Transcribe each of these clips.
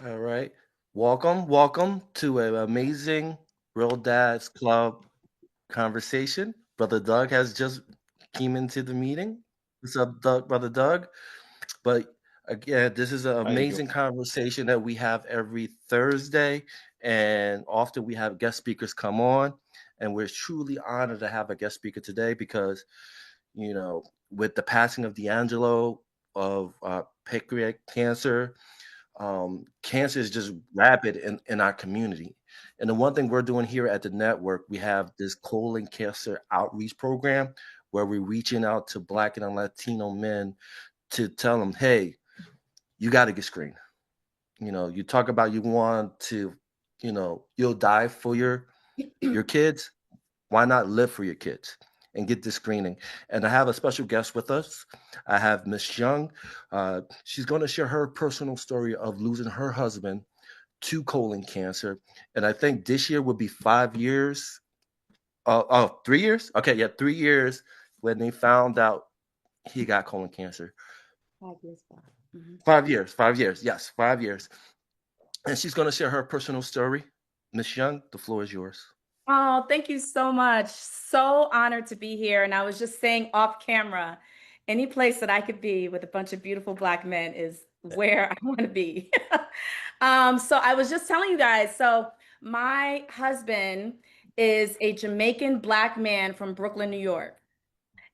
All right. Welcome to an amazing Real Dads Club conversation. Brother Doug has just came into the meeting. What's up, Doug, Brother Doug? But again, this is an How you doing? amazing conversation that we have every Thursday, and often we have guest speakers come on, and we're truly honored to have a guest speaker today because with the passing of D'Angelo of pancreatic cancer, cancer is just rapid in our community. And the one thing we're doing here at the network, we have this colon cancer outreach program where we're reaching out to Black and Latino men to tell them, hey, you got to get screened. You talk about you want to, you'll die for your kids. Why not live for your kids and get this screening? And I have a special guest with us. I have Miss Young. She's going to share her personal story of losing her husband to colon cancer. And I think this year would be 5 years. 3 years? Okay, yeah, 3 years when they found out he got colon cancer. 5 years back. Mhm. 5 years, 5 years, yes, 5 years. And she's going to share her personal story. Miss Young, the floor is yours. Oh, thank you so much. So honored to be here. And I was just saying off camera, any place that I could be with a bunch of beautiful Black men is where I want to be. So I was just telling you guys, so my husband is a Jamaican Black man from Brooklyn, New York.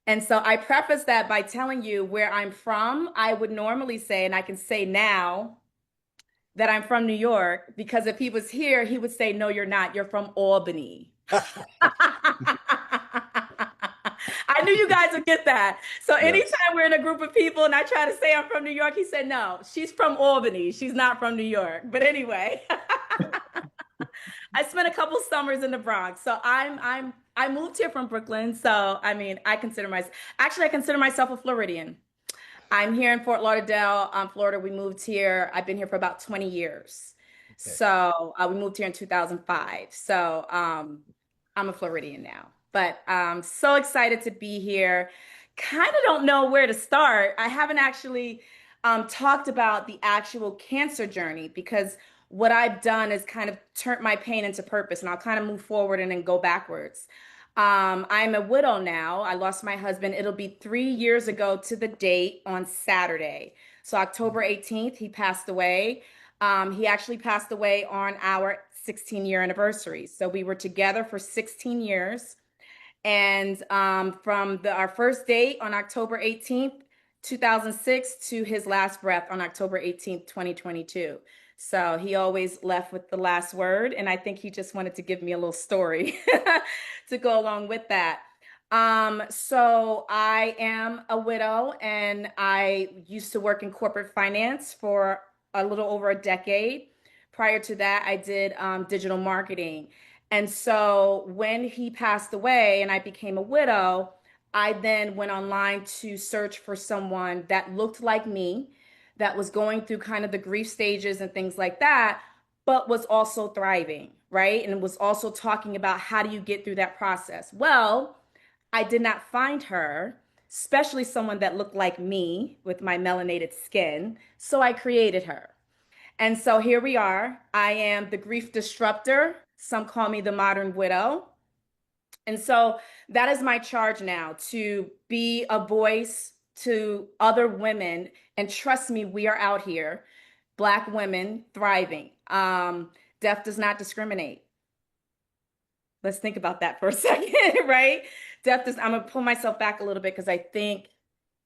And so I preface that by telling you where I'm from. I would normally say, and I can say now, that I'm from New York, because if he was here, he would say, no, you're not. You're from Albany. I knew you guys would get that. So Yes. anytime we're in a group of people and I try to say I'm from New York, he said, no, she's from Albany. She's not from New York. But anyway, I spent a couple summers in the Bronx. So I moved here from Brooklyn. So I mean, I consider myself a Floridian. I'm here in Fort Lauderdale, Florida. We moved here. I've been here for about 20 years. Okay. So we moved here in 2005. So I'm a Floridian now, but I'm so excited to be here. Kind of don't know where to start. I haven't actually talked about the actual cancer journey because what I've done is kind of turned my pain into purpose, and I'll kind of move forward and then go backwards. I'm a widow now. I lost my husband. It'll be 3 years ago to the date on Saturday. So October 18th, he passed away. He actually passed away on our 16-year anniversary. So we were together for 16 years. And from our first date on October 18th, 2006 to his last breath on October 18th, 2022. So he always left with the last word. And I think he just wanted to give me a little story to go along with that. So I am a widow and I used to work in corporate finance for a little over a decade. Prior to that, I did digital marketing. And so when he passed away and I became a widow, I then went online to search for someone that looked like me, that was going through kind of the grief stages and things like that, but was also thriving, right? And was also talking about how do you get through that process. Well, I did not find her, especially someone that looked like me with my melanated skin. So I created her. And so here we are. I am the grief disruptor. Some call me the modern widow. And so that is my charge now, to be a voice to other women. And trust me, we are out here, Black women thriving. Death does not discriminate. Let's think about that for a second, right? I'm going to pull myself back a little bit because I think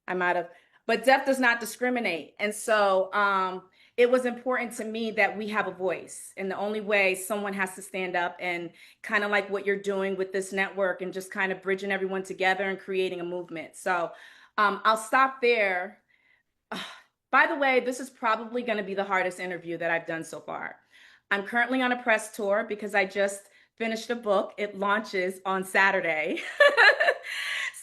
I might have, but death does not discriminate. And so it was important to me that we have a voice. And the only way, someone has to stand up, and kind of like what you're doing with this network and just kind of bridging everyone together and creating a movement. So I'll stop there. By the way, this is probably going to be the hardest interview that I've done so far. I'm currently on a press tour because I just finished a book. It launches on Saturday.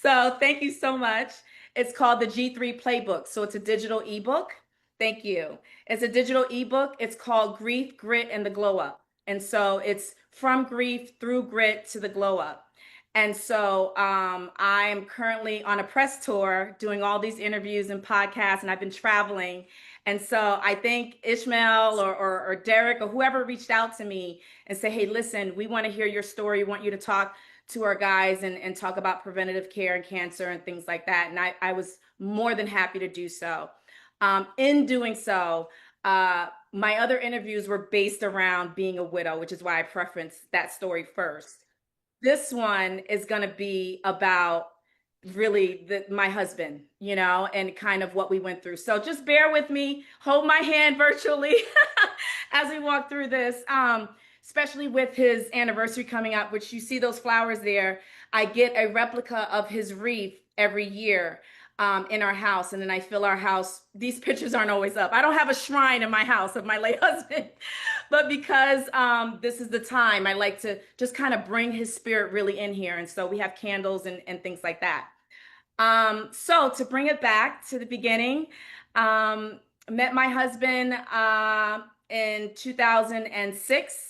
So thank you so much. It's called the G3 Playbook. So it's a digital ebook. Thank you. It's a digital ebook. It's called Grief, Grit, and the Glow Up. And so it's from grief through grit to the glow up. And so I'm currently on a press tour doing all these interviews and podcasts, and I've been traveling. And so I think Ishmael or Derek or whoever reached out to me and say, hey, listen, we want to hear your story. We want you to talk to our guys and talk about preventative care and cancer and things like that. And I was more than happy to do so. In doing so, my other interviews were based around being a widow, which is why I preferenced that story first. This one is going to be about really my husband, and kind of what we went through. So just bear with me, hold my hand virtually as we walk through this. Especially with his anniversary coming up, which you see those flowers there. I get a replica of his wreath every year in our house, and then I fill our house. These pictures aren't always up. I don't have a shrine in my house of my late husband, but because this is the time, I like to just kind of bring his spirit really in here. And so we have candles and things like that. So to bring it back to the beginning, um, met my husband in 2006,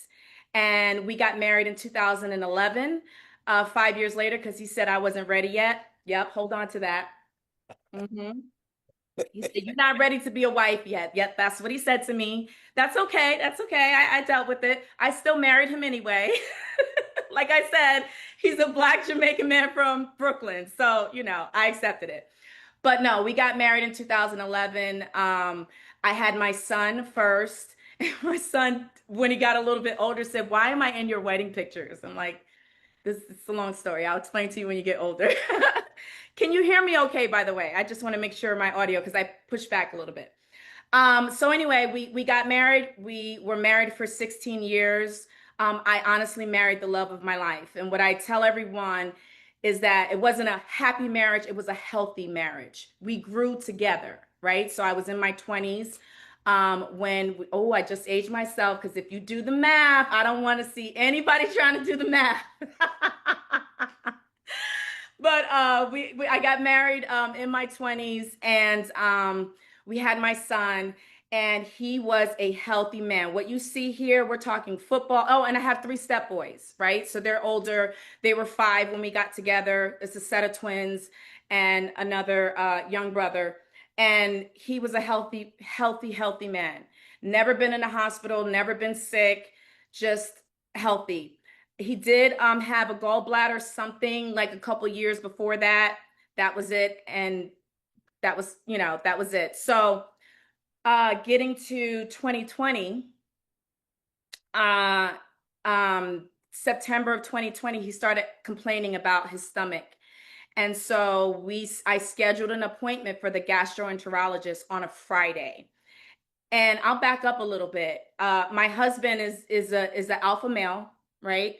and we got married in 2011, 5 years later, because he said I wasn't ready yet. Yep, hold on to that. Mhm. He said, you're not ready to be a wife yet. Yep, that's what he said to me. That's okay. That's okay. I dealt with it. I still married him anyway. Like I said, he's a Black Jamaican man from Brooklyn. So, I accepted it. But no, we got married in 2011. I had my son first. And my son, when he got a little bit older, said, why am I in your wedding pictures? I'm like, this is a long story. I'll explain to you when you get older. Can you hear me okay, by the way? I just want to make sure my audio, because I pushed back a little bit. So anyway, we got married. We were married for 16 years. I honestly married the love of my life. And what I tell everyone is that it wasn't a happy marriage, it was a healthy marriage. We grew together, right? So I was in my 20s I just aged myself, because if you do the math, I don't want to see anybody trying to do the math. But I got married in my 20s, and we had my son, and he was a healthy man. What you see here, we're talking football. Oh, and I have three step boys, right? So they're older. They were 5 when we got together. It's a set of twins and another young brother. And he was a healthy, healthy, healthy man. Never been in a hospital, never been sick, just healthy. He did have a gallbladder something like a couple years before that. That was it. And that was it. So getting to 2020, uh, September of 2020, he started complaining about his stomach. And so I scheduled an appointment for the gastroenterologist on a Friday. And I'll back up a little bit. My husband is an alpha male, right?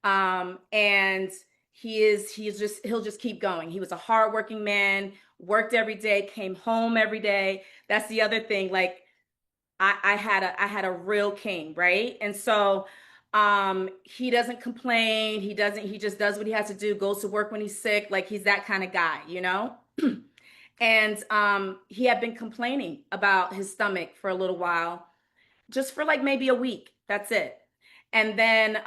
And he'll just keep going. He was a hardworking man, worked every day, came home every day. That's the other thing. Like I had a real king, right? And so he doesn't complain. He just does what he has to do, goes to work when he's sick. Like he's that kind of guy, you know? And he had been complaining about his stomach for a little while, just for like maybe a week. That's it. And then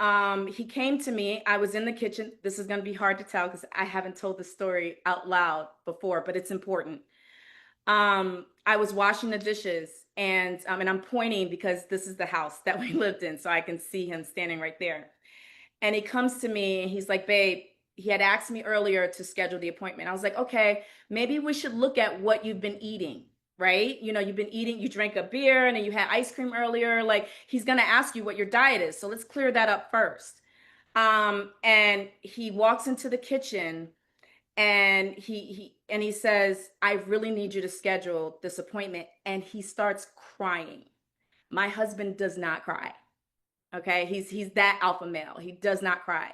he came to me. I was in the kitchen. This is going to be hard to tell because I haven't told the story out loud before, but it's important. I was washing the dishes, and I'm pointing because this is the house that we lived in, so I can see him standing right there. And he comes to me and he's like, babe, he had asked me earlier to schedule the appointment. I was like, okay, maybe we should look at what you've been eating, right? You've been eating, you drank a beer and then you had ice cream earlier. Like he's going to ask you what your diet is. So let's clear that up first. And he walks into the kitchen and he says, I really need you to schedule this appointment. And he starts crying. My husband does not cry. Okay. He's that alpha male. He does not cry.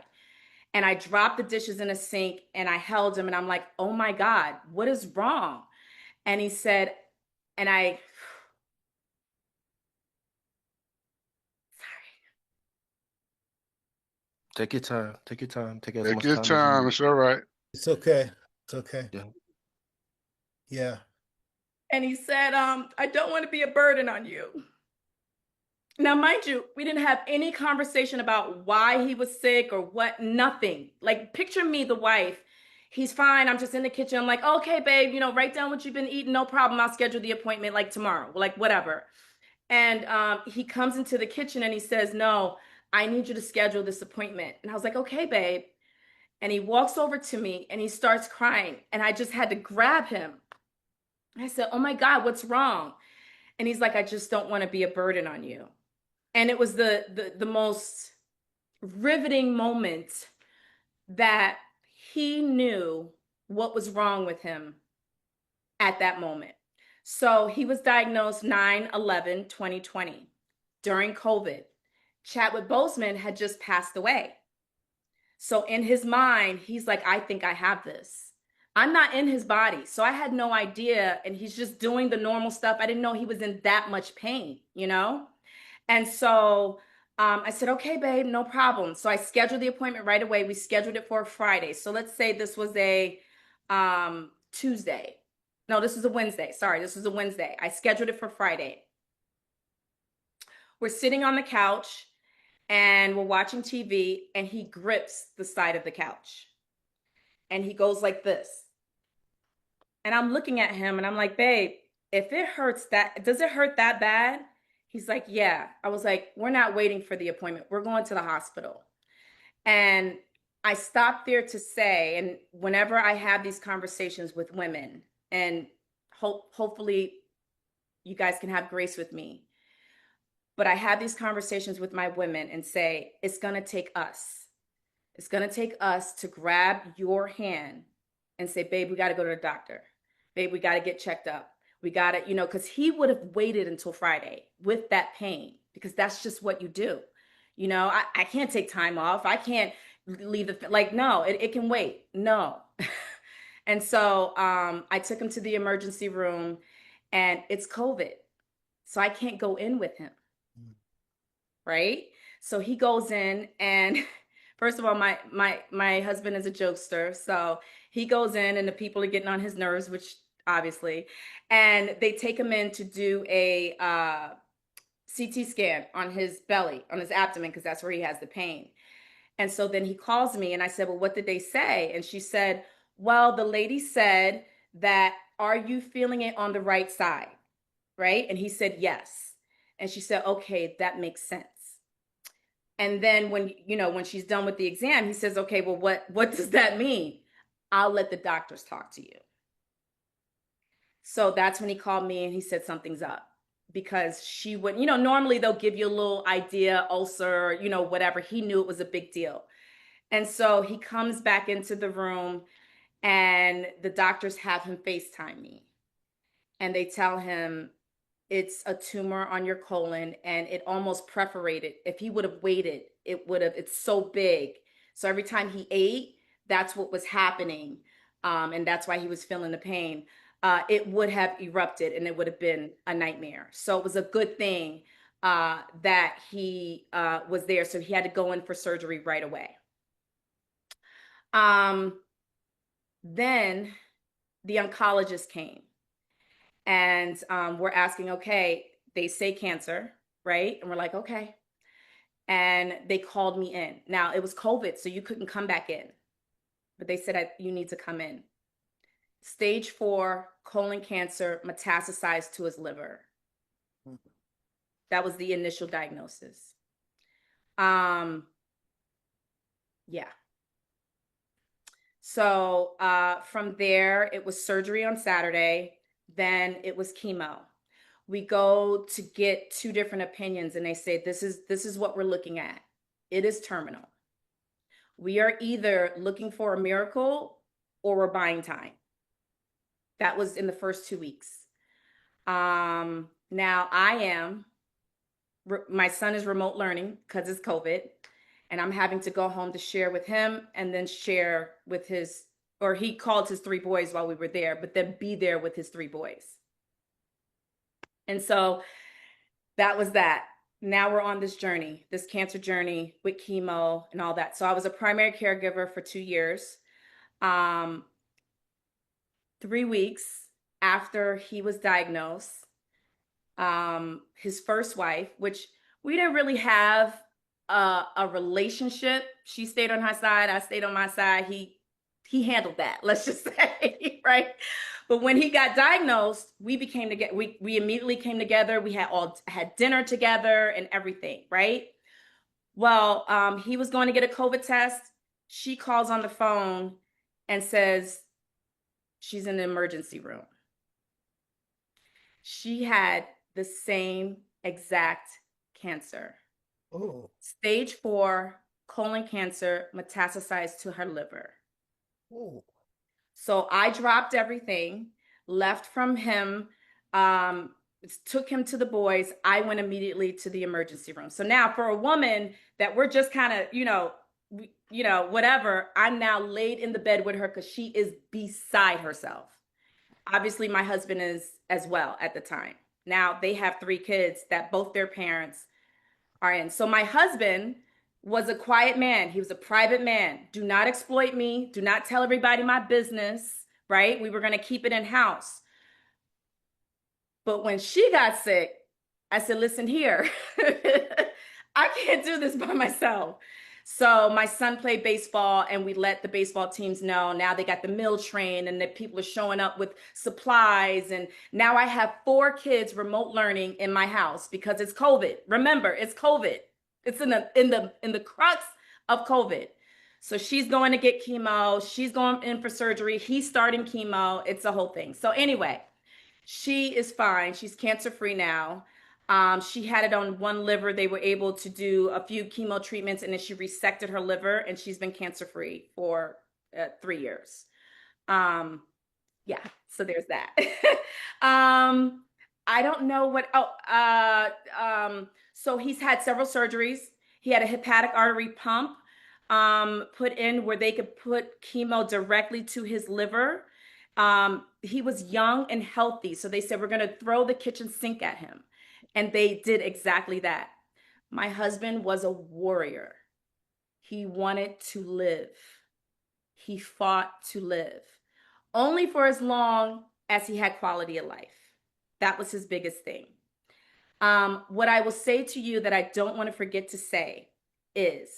And I dropped the dishes in a sink and I held him and I'm like, oh my God, what is wrong? And he said, and I, Take your time. Take your time. Take as Take much your time as you time. need. It's all right. It's okay. It's okay. Yeah. Yeah. and he said, I don't want to be a burden on you. Now, mind you, we didn't have any conversation about why he was sick or what, nothing. Like, picture me, the wife. He's fine. I'm just in the kitchen. I'm like, okay, babe, write down what you've been eating. No problem. I'll schedule the appointment like tomorrow, like whatever. And he comes into the kitchen and he says, no, I need you to schedule this appointment. And I was like, okay, babe. And he walks over to me and he starts crying. And I just had to grab him. I said, oh my God, what's wrong? And he's like, I just don't want to be a burden on you. And it was the most riveting moment that he knew what was wrong with him at that moment. So he was diagnosed 9/11/2020 during COVID. Chadwick Boseman had just passed away. So in his mind, he's like, I think I have this. I'm not in his body. So I had no idea. And he's just doing the normal stuff. I didn't know he was in that much pain, you know? And so I said, okay, babe, no problem. So I scheduled the appointment right away. We scheduled it for Friday. So let's say this was a Tuesday. No, this was a Wednesday. Sorry, this was a Wednesday. I scheduled it for Friday. We're sitting on the couch and we're watching TV, and he grips the side of the couch and he goes like this. And I'm looking at him and I'm like, babe, if it hurts that, does it hurt that bad? He's like, yeah. I was like, we're not waiting for the appointment. We're going to the hospital. And I stopped there to say, and whenever I have these conversations with women, and hopefully you guys can have grace with me, but I have these conversations with my women and say, it's going to take us. It's going to take us to grab your hand and say, babe, we got to go to the doctor. Babe, we got to get checked up. We got to, because he would have waited until Friday with that pain, because that's just what you do. I can't take time off. I can't leave no, it can wait. No. And so I took him to the emergency room, and it's COVID. So I can't go in with him. Right? So he goes in, and first of all, my husband is a jokester. So he goes in and the people are getting on his nerves, which obviously, and they take him in to do a CT scan on his belly, on his abdomen, because that's where he has the pain. And so then he calls me and I said, well, what did they say? And she said, well, the lady said that, are you feeling it on the right side? Right? And he said, yes. And she said, okay, that makes sense. And then when she's done with the exam, he says, okay, well, what does that mean? I'll let the doctors talk to you. So that's when he called me and he said, something's up, because she wouldn't, normally they'll give you a little idea, ulcer, whatever. He knew it was a big deal. And so he comes back into the room and the doctors have him FaceTime me, and they tell him, it's a tumor on your colon, and it almost perforated. If he would have waited, it's so big. So every time he ate, that's what was happening. And that's why he was feeling the pain. It would have erupted and it would have been a nightmare. So it was a good thing that he was there. So he had to go in for surgery right away. Then the oncologist came. And we're asking, okay, they say cancer, right? And we're like, okay. And they called me in. Now, it was COVID, so you couldn't come back in. But they said, you need to come in. Stage 4 colon cancer metastasized to his liver. That was the initial diagnosis. Yeah. So from there, it was surgery on Saturday. Then it was chemo. We go to get 2 different opinions, and they say, this is what we're looking at. It is terminal. We are either looking for a miracle or we're buying time. That was in the first 2 weeks. Now my son is remote learning because it's COVID, and I'm having to go home to share with him and then share with he called his 3 boys while we were there, but then be there with his 3 boys. And so that was that. Now we're on this journey, this cancer journey with chemo and all that. So I was a primary caregiver for 2 years. 3 weeks after he was diagnosed, his first wife, which we didn't really have a relationship. She stayed on her side, I stayed on my side. He handled that, let's just say, right? But when he got diagnosed, we became together. We immediately came together. We had dinner together and everything, right? Well, he was going to get a COVID test. She calls on the phone and says she's in the emergency room. She had the same exact cancer. Oh, Stage 4 colon cancer metastasized to her liver. oh, So I dropped everything, left from him, um, took him to the boys. I went immediately to the emergency room. So now, for a woman that we're just kind of, whatever, I'm now laid in the bed with her because she is beside herself. Obviously, my husband is as well at the time. Now they have 3 kids that both their parents are in. So my husband was a quiet man. He was a private man. Do not exploit me. Do not tell everybody my business, right? We were going to keep it in house. But when she got sick, I said, listen here, I can't do this by myself. So my son played baseball and we let the baseball teams know. Now they got the mill train and that people are showing up with supplies. And now I have 4 kids remote learning in my house because it's COVID. Remember, it's COVID. It's in the crux of COVID. So she's going to get chemo. She's going in for surgery. He's starting chemo. It's a whole thing. So anyway, she is fine. She's cancer free now. She had it on one liver. They were able to do a few chemo treatments and then she resected her liver and she's been cancer free for 3 years. Um, yeah, so there's that. I don't know what, so he's had several surgeries. He had a hepatic artery pump put in where they could put chemo directly to his liver. He was young and healthy. So they said, we're going to throw the kitchen sink at him. And they did exactly that. My husband was a warrior. He wanted to live. He fought to live only for as long as he had quality of life. That was his biggest thing. What I will say to you that I don't want to forget to say is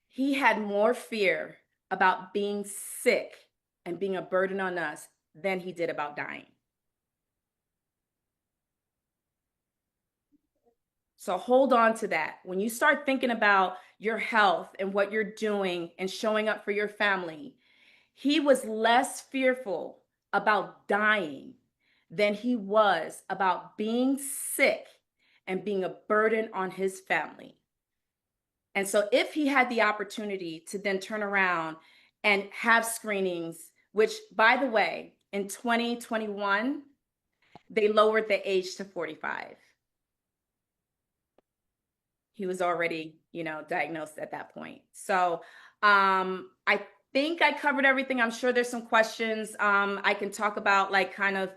he had more fear about being sick and being a burden on us than he did about dying. So hold on to that. When you start thinking about your health and what you're doing and showing up for your family, he was less fearful about dying than he was about being sick and being a burden on his family. And so if he had the opportunity to then turn around and have screenings, which, by the way, in 2021, they lowered the age to 45. He was already, diagnosed at that point. So I think I covered everything. I'm sure there's some questions I can talk about, like kind of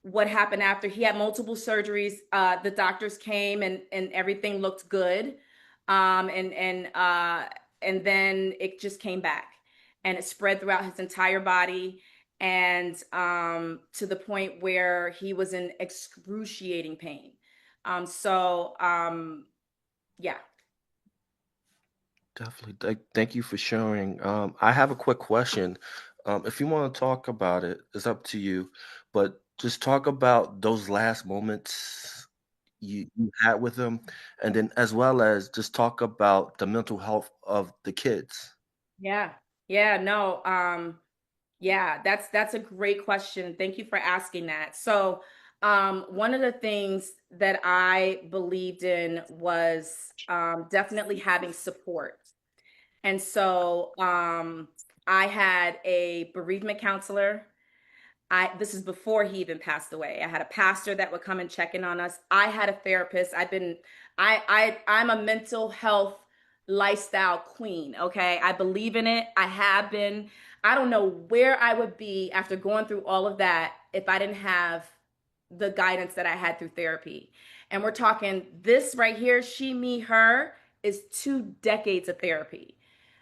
what happened after. He had multiple surgeries. The doctors came and everything looked good. And then it just came back and it spread throughout his entire body. And to the point where he was in excruciating pain. Yeah. Definitely. Thank you for sharing. I have a quick question. If you want to talk about it, it's up to you. But just talk about those last moments you had with them, and then as well as just talk about the mental health of the kids. Yeah. Yeah. No. Yeah, that's a great question. Thank you for asking that. So, one of the things that I believed in was definitely having support. And so, I had a bereavement counselor. This is before he even passed away. I had a pastor that would come and check in on us. I had a therapist. I'm a mental health lifestyle queen. Okay. I believe in it. I have been. I don't know where I would be after going through all of that if I didn't have the guidance that I had through therapy. And we're talking this right here, she, me, her, is 2 decades of therapy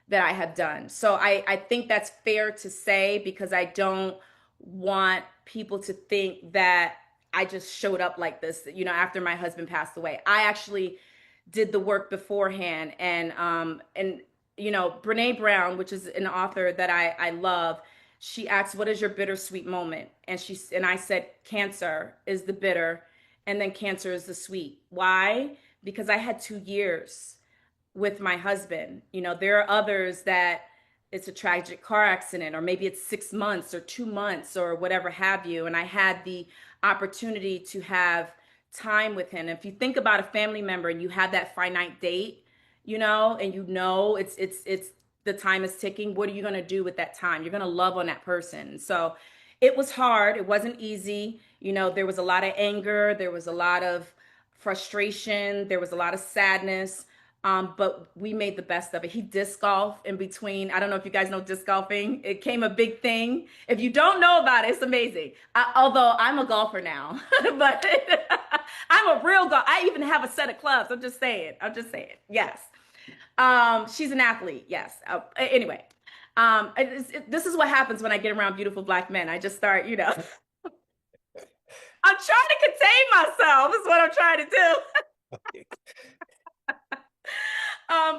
that I have done. So I think that's fair to say because I don't want people to think that I just showed up like this, after my husband passed away. I actually did the work beforehand, and Brene Brown, which is an author that I love, she asked, "What is your bittersweet moment?" And I said, "Cancer is the bitter, and then cancer is the sweet." Why? Because I had 2 years with my husband. There are others that it's a tragic car accident, or maybe it's 6 months or 2 months or whatever have you. And I had the opportunity to have time with him. If you think about a family member and you have that finite date, and it's the time is ticking, what are you going to do with that time? You're going to love on that person. So it was hard. It wasn't easy. There was a lot of anger, there was a lot of frustration, there was a lot of sadness. But we made the best of it. He disc golf in between. I don't know if you guys know disc golfing. It came a big thing. If you don't know about it, it's amazing. Although I'm a golfer now, but I'm a real golf. I even have a set of clubs. I'm just saying. I'm just saying. Yes. She's an athlete. Yes. Anyway, this is what happens when I get around beautiful Black men. I just start, I'm trying to contain myself. Is what I'm trying to do.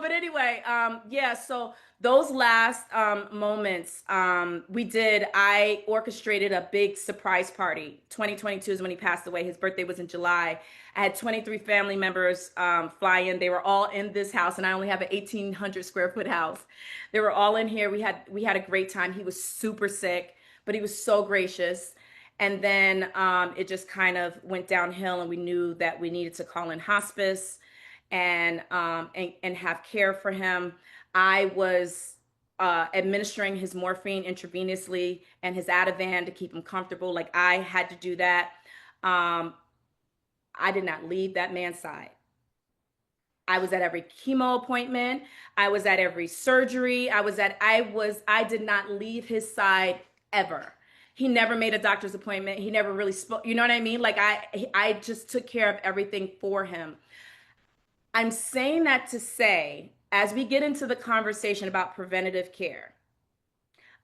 But anyway, yeah, so those last moments, I orchestrated a big surprise party. 2022 is when he passed away. His birthday was in July. I had 23 family members fly in. They were all in this house, and I only have an 1,800 square foot house. They were all in here. We had a great time. He was super sick, but he was so gracious. And then it just kind of went downhill, and we knew that we needed to call in hospice and have care for him. I was administering his morphine intravenously and his Ativan to keep him comfortable. Like, I had to do that. I did not leave that man's side. I was at every chemo appointment. I was at every surgery. I did not leave his side ever. He never made a doctor's appointment. He never really spoke. You know what I mean? Like, I just took care of everything for him. I'm saying that to say, as we get into the conversation about preventative care,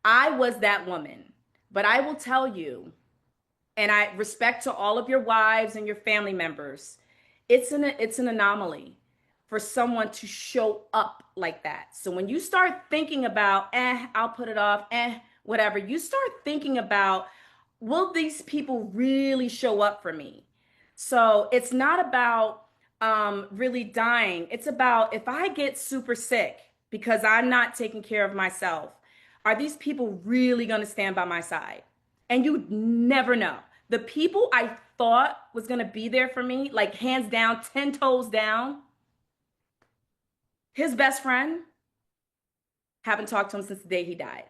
I was that woman. But I will tell you, and I respect to all of your wives and your family members, it's an anomaly for someone to show up like that. So when you start thinking about, I'll put it off, whatever, you start thinking about, will these people really show up for me? So it's not about really dying. It's about, if I get super sick because I'm not taking care of myself, are these people really going to stand by my side? And you never know. The people I thought was going to be there for me, like hands down, 10 toes down, his best friend, haven't talked to him since the day he died.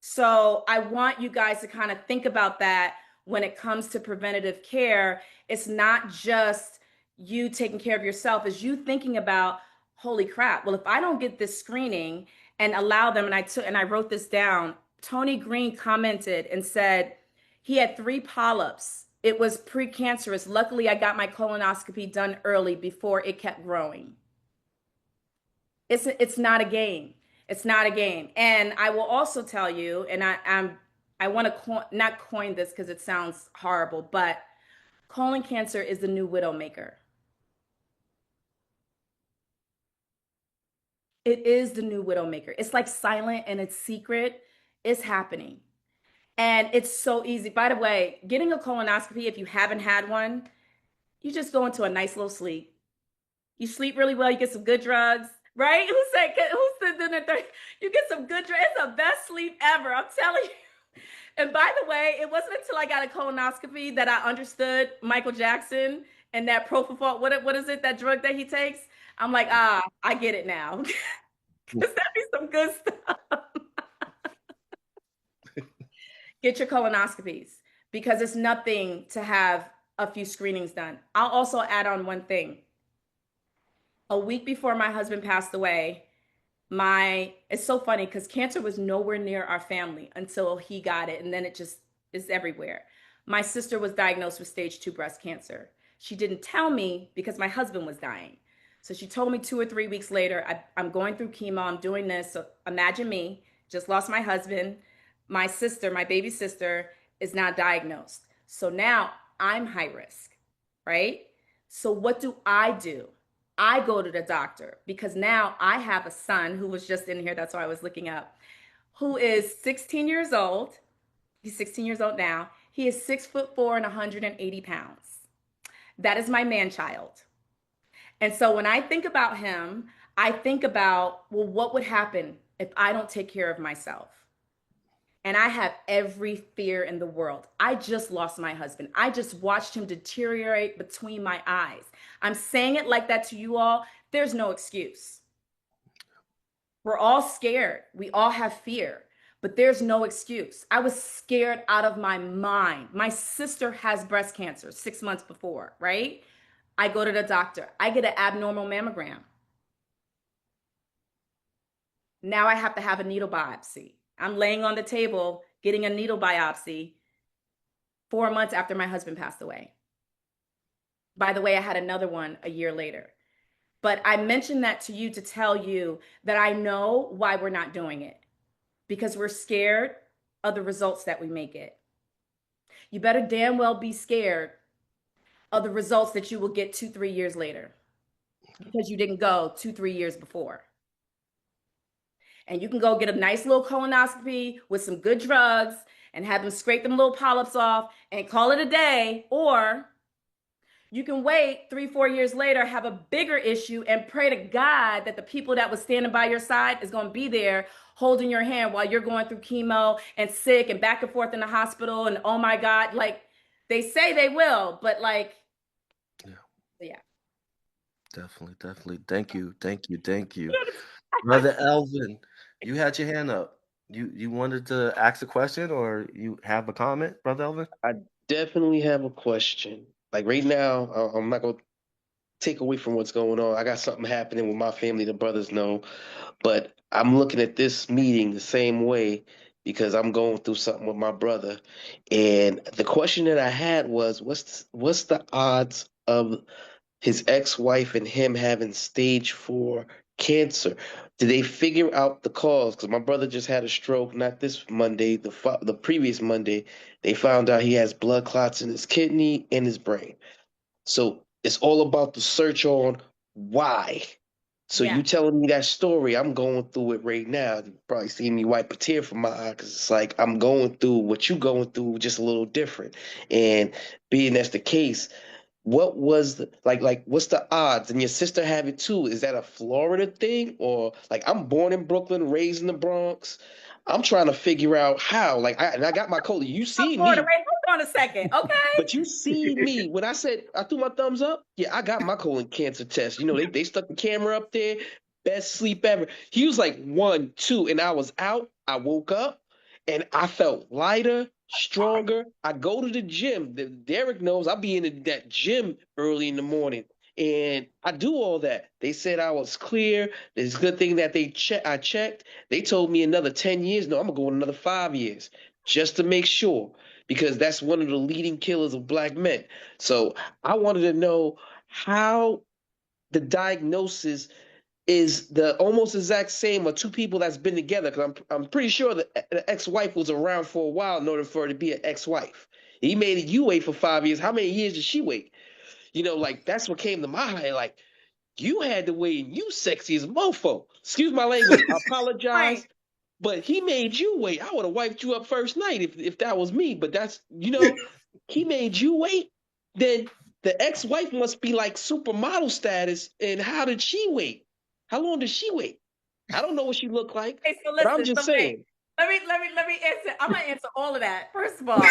So I want you guys to kind of think about that when it comes to preventative care. It's not just you taking care of yourself, it's you thinking about, holy crap, well, if I don't get this screening and allow them, and I wrote this down, Tony Green commented and said he had 3 polyps. It was precancerous. Luckily, I got my colonoscopy done early before it kept growing. It's not a game. It's not a game. And I will also tell you, and I want to not coin this because it sounds horrible, but colon cancer is the new widowmaker. It is the new widowmaker. It's like silent and it's secret. It's happening. And it's so easy. By the way, getting a colonoscopy, if you haven't had one, you just go into a nice little sleep. You sleep really well. You get some good drugs, right? You get some good drugs. It's the best sleep ever. I'm telling you. And by the way, it wasn't until I got a colonoscopy that I understood Michael Jackson and that propofol. What is it? That drug that he takes? I'm like, I get it now. Because that be some good stuff. Get your colonoscopies, because it's nothing to have a few screenings done. I'll also add on one thing. A week before my husband passed away, it's so funny because cancer was nowhere near our family until he got it, and then it just is everywhere. My sister was diagnosed with stage 2 breast cancer. She didn't tell me because my husband was dying. So she told me 2 or 3 weeks later, I'm going through chemo, I'm doing this. So imagine me, just lost my husband, my sister, my baby sister, is not diagnosed. So now I'm high risk, right? So what do? I go to the doctor because now I have a son who was just in here. That's why I was looking up, who is 16 years old. He's 16 years old now. He is 6'4" and 180 pounds. That is my man child. And so when I think about him, I think about, well, what would happen if I don't take care of myself? And I have every fear in the world. I just lost my husband. I just watched him deteriorate between my eyes. I'm saying it like that to you all. There's no excuse. We're all scared. We all have fear, but there's no excuse. I was scared out of my mind. My sister has breast cancer 6 months before, right? I go to the doctor. I get an abnormal mammogram. Now I have to have a needle biopsy. I'm laying on the table getting a needle biopsy 4 months after my husband passed away. By the way, I had another one a year later. But I mentioned that to you to tell you that I know why we're not doing it, because we're scared of the results that we may get. You better damn well be scared of the results that you will get 2-3 years later because you didn't go 2-3 years before. And you can go get a nice little colonoscopy with some good drugs and have them scrape them little polyps off and call it a day. Or you can wait 3-4 years later, have a bigger issue, and pray to God that the people that was standing by your side is going to be there holding your hand while you're going through chemo and sick and back and forth in the hospital. And oh my God, like they say they will, but like, yeah. Definitely. Thank you. Brother Elvin, you had your hand up. You wanted to ask a question or you have a comment, Brother Elvin? I definitely have a question. Like right now, I'm not gonna take away from what's going on. I got something happening with my family. The brothers know, but I'm looking at this meeting the same way because I'm going through something with my brother. And the question that I had was, what's the odds of his ex-wife and him having stage 4 cancer? Did they figure out the cause? Because my brother just had a stroke, not this Monday, the previous Monday. They found out he has blood clots in his kidney and his brain. So it's all about the search on why. So Yeah. you telling me that story, I'm going through it right now. You probably see me wipe a tear from my eye because it's like I'm going through what you going through, just a little different. And being that's the case, what was the like what's the odds? And your sister have it too. Is that a Florida thing? Or like I'm born in Brooklyn, raised in the Bronx. I'm trying to figure out how. Like I got my code. You Oh, seen Florida, me. wait, hold on a second. Okay. But you see me when I said I threw my thumbs up. Yeah, I got my colon cancer test. You know, they stuck the camera up there. Best sleep ever. He was like 1, 2, and I was out. I woke up and I felt lighter, stronger. I go to the gym. Derek knows I be in that gym early in the morning. And I do all that. They said I was clear. It's a good thing that I checked. They told me another 10 years. No, I'm gonna go another 5 years just to make sure because that's one of the leading killers of black men. So I wanted to know how the diagnosis is the almost exact same of two people that's been together. Because I'm pretty sure the ex-wife was around for a while in order for her to be an ex-wife. He made you wait for 5 years. How many years did she wait? You know, like that's what came to my mind. Like you had to wait, and you sexy as a mofo. Excuse my language. I Right. apologize. But he made you wait. I would have wiped you up first night if that was me. But that's he made you wait. Then the ex-wife must be like supermodel status. And how did she wait? How long did she wait? I don't know what she looked like, Okay, so but I'm listen, just so wait. saying. Let me answer. I'm gonna answer all of that. First of all,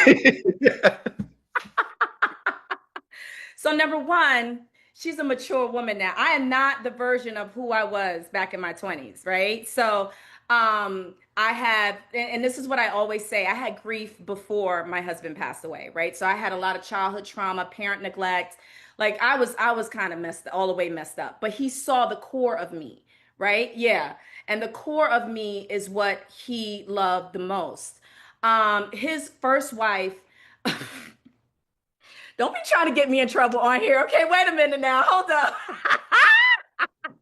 so number one, she's a mature woman now. I am not the version of who I was back in my 20s, right? So I have, and this is what I always say, I had grief before my husband passed away, right? So I had a lot of childhood trauma, parent neglect. Like I was kind of messed all the way messed up. But he saw the core of me, right? Yeah. And the core of me is what he loved the most. His first wife. Don't be trying to get me in trouble on here. Okay, wait a minute now. Hold up.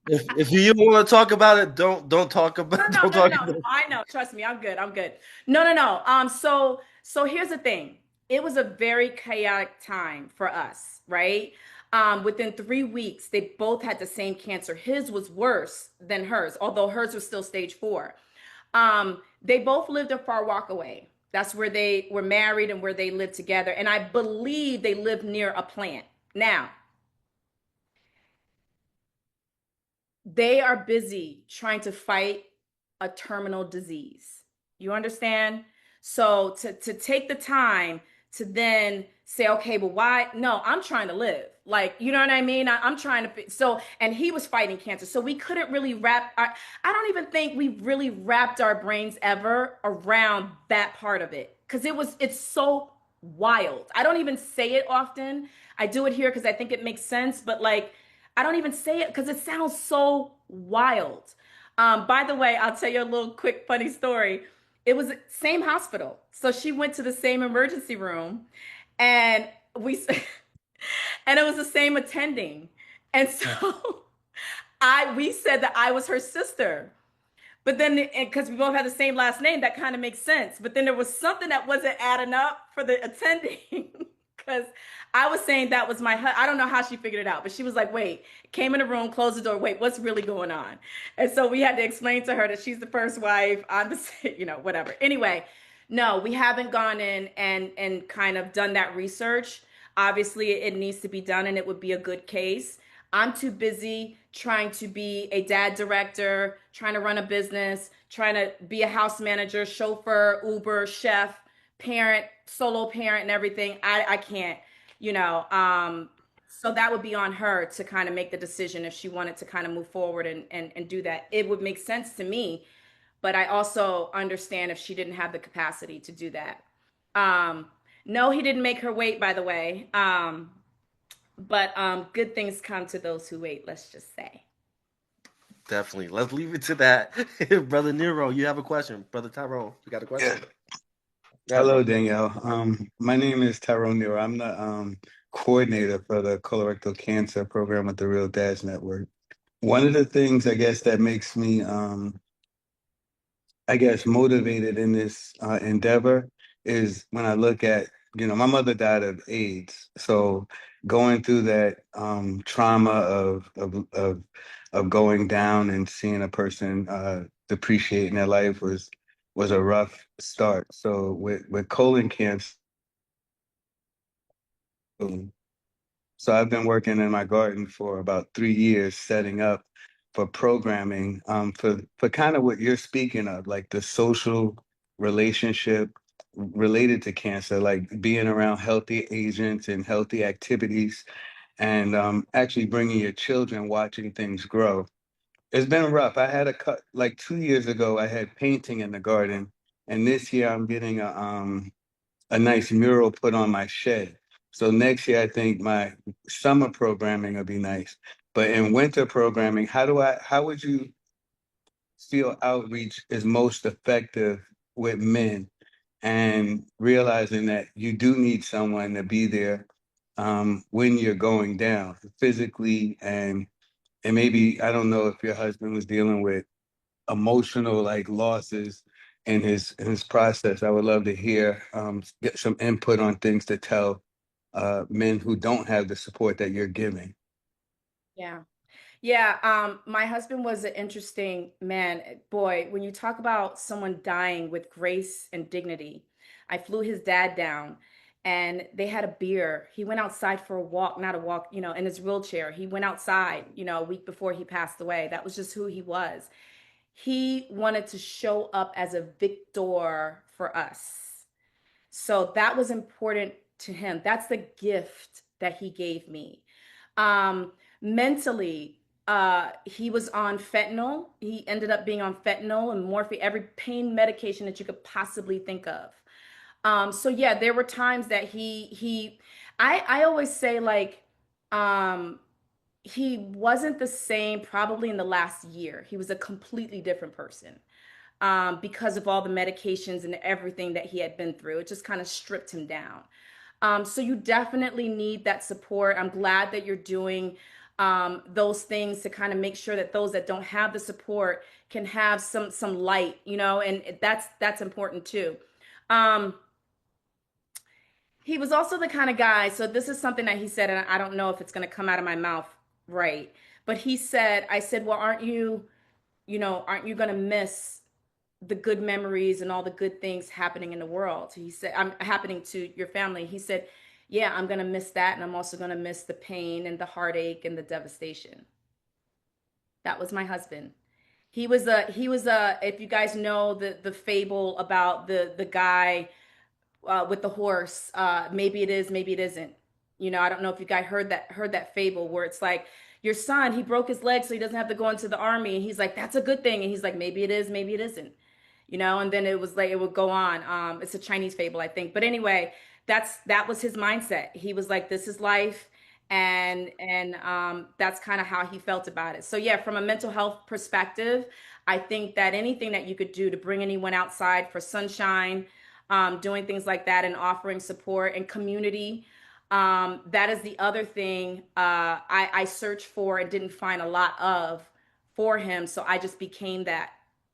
If you want to talk about it, don't talk about No, don't no, no, talk no. about I know. Trust me, I'm good. I'm good. No, no, no. So here's the thing. It was a very chaotic time for us, right? Within 3 weeks, they both had the same cancer. His was worse than hers, although hers was still stage 4. They both lived a far walk away. That's where they were married and where they lived together. And I believe they lived near a plant. Now, they are busy trying to fight a terminal disease. You understand? So to take the time to then say, okay, but why? No, I'm trying to live. Like, you know what I mean? I'm trying to. So, and he was fighting cancer. So we couldn't really I don't even think we really wrapped our brains ever around that part of it. Cause it's so wild. I don't even say it often. I do it here because I think it makes sense. But like, I don't even say it because it sounds so wild. By the way, I'll tell you a little quick funny story. It was the same hospital. So she went to the same emergency room and we and it was the same attending. And so we said that I was her sister. But then, because we both had the same last name, that kind of makes sense. But then there was something that wasn't adding up for the attending because I was saying that was my I don't know how she figured it out, but she was like, wait, came in the room, closed the door. Wait, what's really going on? And so we had to explain to her that she's the first wife. I'm the, whatever. Anyway, no, we haven't gone in and kind of done that research. Obviously, it needs to be done and it would be a good case. I'm too busy trying to be a dad director, trying to run a business, trying to be a house manager, chauffeur, Uber, chef, parent, solo parent, and everything. I can't, you know. So that would be on her to kind of make the decision if she wanted to kind of move forward and do that. It would make sense to me, but I also understand if she didn't have the capacity to do that. Um, no, he didn't make her wait, by the way. But good things come to those who wait, let's just say. Definitely. Let's leave it to that. Brother Nero, you have a question. Brother Tyrone, you got a Yeah. question? Yeah, Hello, bro. Danielle. My name is Tyrone Nero. I'm the coordinator for the colorectal cancer program with the Real Dads Network. One of the things I guess that makes me I guess, motivated in this endeavor is when I look at, my mother died of AIDS. So going through that trauma of going down and seeing a person depreciate in their life was a rough start. So with colon cancer, so I've been working in my garden for about 3 years, setting up for programming for kind of what you're speaking of, like the social relationship related to cancer, like being around healthy agents and healthy activities, and actually bringing your children, watching things grow. It's been rough. I had a cut like 2 years ago. I had painting in the garden, and this year I'm getting a nice mural put on my shed. So next year, I think my summer programming will be nice. But in winter programming, how would you feel outreach is most effective with men and realizing that you do need someone to be there when you're going down physically and maybe, I don't know if your husband was dealing with emotional like losses in his process. I would love to hear get some input on things to tell men who don't have the support that you're giving. Yeah. Yeah, my husband was an interesting man. Boy, when you talk about someone dying with grace and dignity, I flew his dad down and they had a beer. He went outside for a walk, not a walk, in his wheelchair. He went outside, a week before he passed away. That was just who he was. He wanted to show up as a victor for us. So that was important to him. That's the gift that he gave me. Mentally, he was on fentanyl. He ended up being on fentanyl and morphine, every pain medication that you could possibly think of. So yeah, there were times that I always say like, um, he wasn't the same probably in the last year. He was a completely different person because of all the medications and everything that he had been through. It just kind of stripped him down. So you definitely need that support. I'm glad that you're doing those things to kind of make sure that those that don't have the support can have some light, and that's important too. Um, He was also the kind of guy, so this is something that he said, and I don't know if it's going to come out of my mouth right, but he said, I said, well, aren't you going to miss the good memories and all the good things happening in the world? He said, I'm happening to your family. He said, yeah, I'm going to miss that. And I'm also going to miss the pain and the heartache and the devastation. That was my husband. He was a, if you guys know the fable about the guy with the horse. Maybe it is, maybe it isn't. I don't know if you guys heard that fable where it's like your son, he broke his leg so he doesn't have to go into the army, and he's like, that's a good thing, and he's like, maybe it is, maybe it isn't. And then it was like it would go on. It's a Chinese fable, I think. But anyway, that was his mindset. He was like, this is life, and that's kind of how he felt about it. So yeah, from a mental health perspective, I think that anything that you could do to bring anyone outside for sunshine, doing things like that and offering support and community. That is the other thing I searched for and didn't find a lot of for him. So I just became that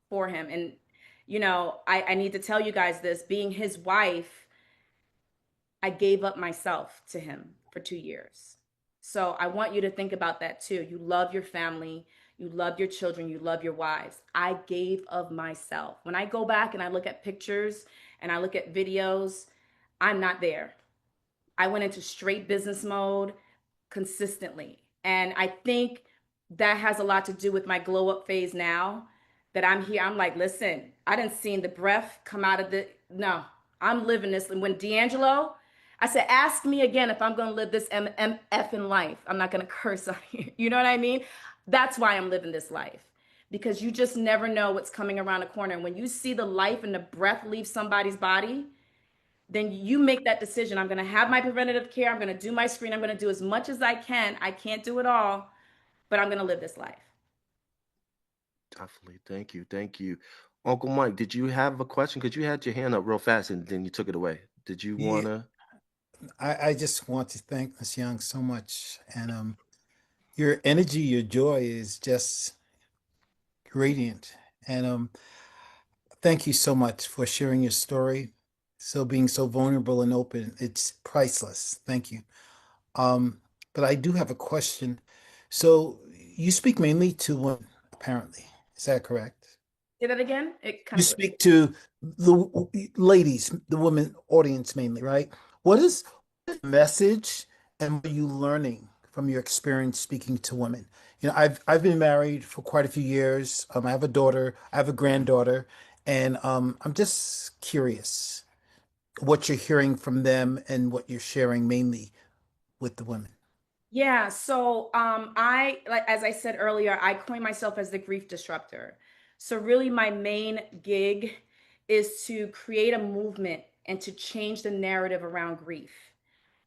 for him. And, I need to tell you guys this, being his wife, I gave up myself to him for 2 years. So I want you to think about that too. You love your family, you love your children, you love your wives. I gave of myself. When I go back and I look at pictures and I look at videos, I'm not there. I went into straight business mode consistently. And I think that has a lot to do with my glow up phase now that I'm here. I'm like, listen, I didn't see the breath come out of the, no, I'm living this. And when D'Angelo, I said, ask me again if I'm going to live this MF in life. I'm not going to curse on you. You know what I mean? That's why I'm living this life, because you just never know what's coming around the corner. And when you see the life and the breath leave somebody's body, then you make that decision. I'm going to have my preventative care. I'm going to do my screen. I'm going to do as much as I can. I can't do it all, but I'm going to live this life. Definitely. Thank you. Thank you. Uncle Mike, did you have a question? Because you had your hand up real fast and then you took it away. Did you Yeah, want to? I just want to thank Miss Young so much. And your energy, your joy is just radiant. And thank you so much for sharing your story. So being so vulnerable and open, it's priceless. Thank you. Um, but I do have a question. So you speak mainly to women, apparently. Is that correct? Say that again. It kind You of, speak to the ladies, the women audience mainly, right? What is the message and what are you learning from your experience speaking to women? I've been married for quite a few years. I have a daughter, I have a granddaughter, and I'm just curious what you're hearing from them and what you're sharing mainly with the women. yeah. So, I, like, as I said earlier, I coined myself as the grief disruptor. So really my main gig is to create a movement and to change the narrative around grief.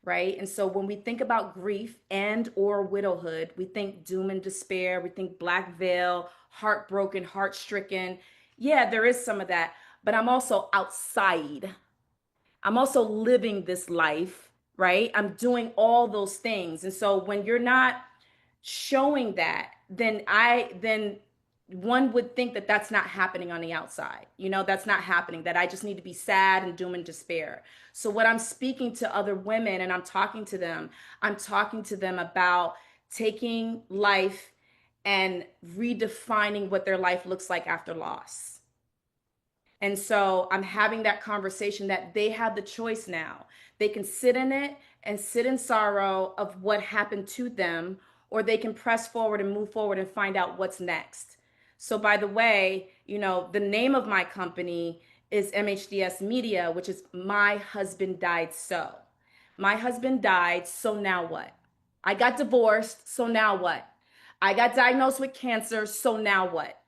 Right? And so when we think about grief and or widowhood, we think doom and despair, we think black veil, heartbroken, heart-stricken. Yeah, there is some of that, but I'm also outside. I'm also living this life, right? I'm doing all those things. And so when you're not showing that, then one would think that that's not happening on the outside. That's not happening, that I just need to be sad and doom and despair. So what I'm speaking to other women and I'm talking to them about taking life and redefining what their life looks like after loss. And so I'm having that conversation that they have the choice now. They can sit in it and sit in sorrow of what happened to them, or they can press forward and move forward and find out what's next. So, by the way, the name of my company is MHDS Media, which is My Husband Died So. My husband died, so now what? I got divorced, so now what? I got diagnosed with cancer, so now what?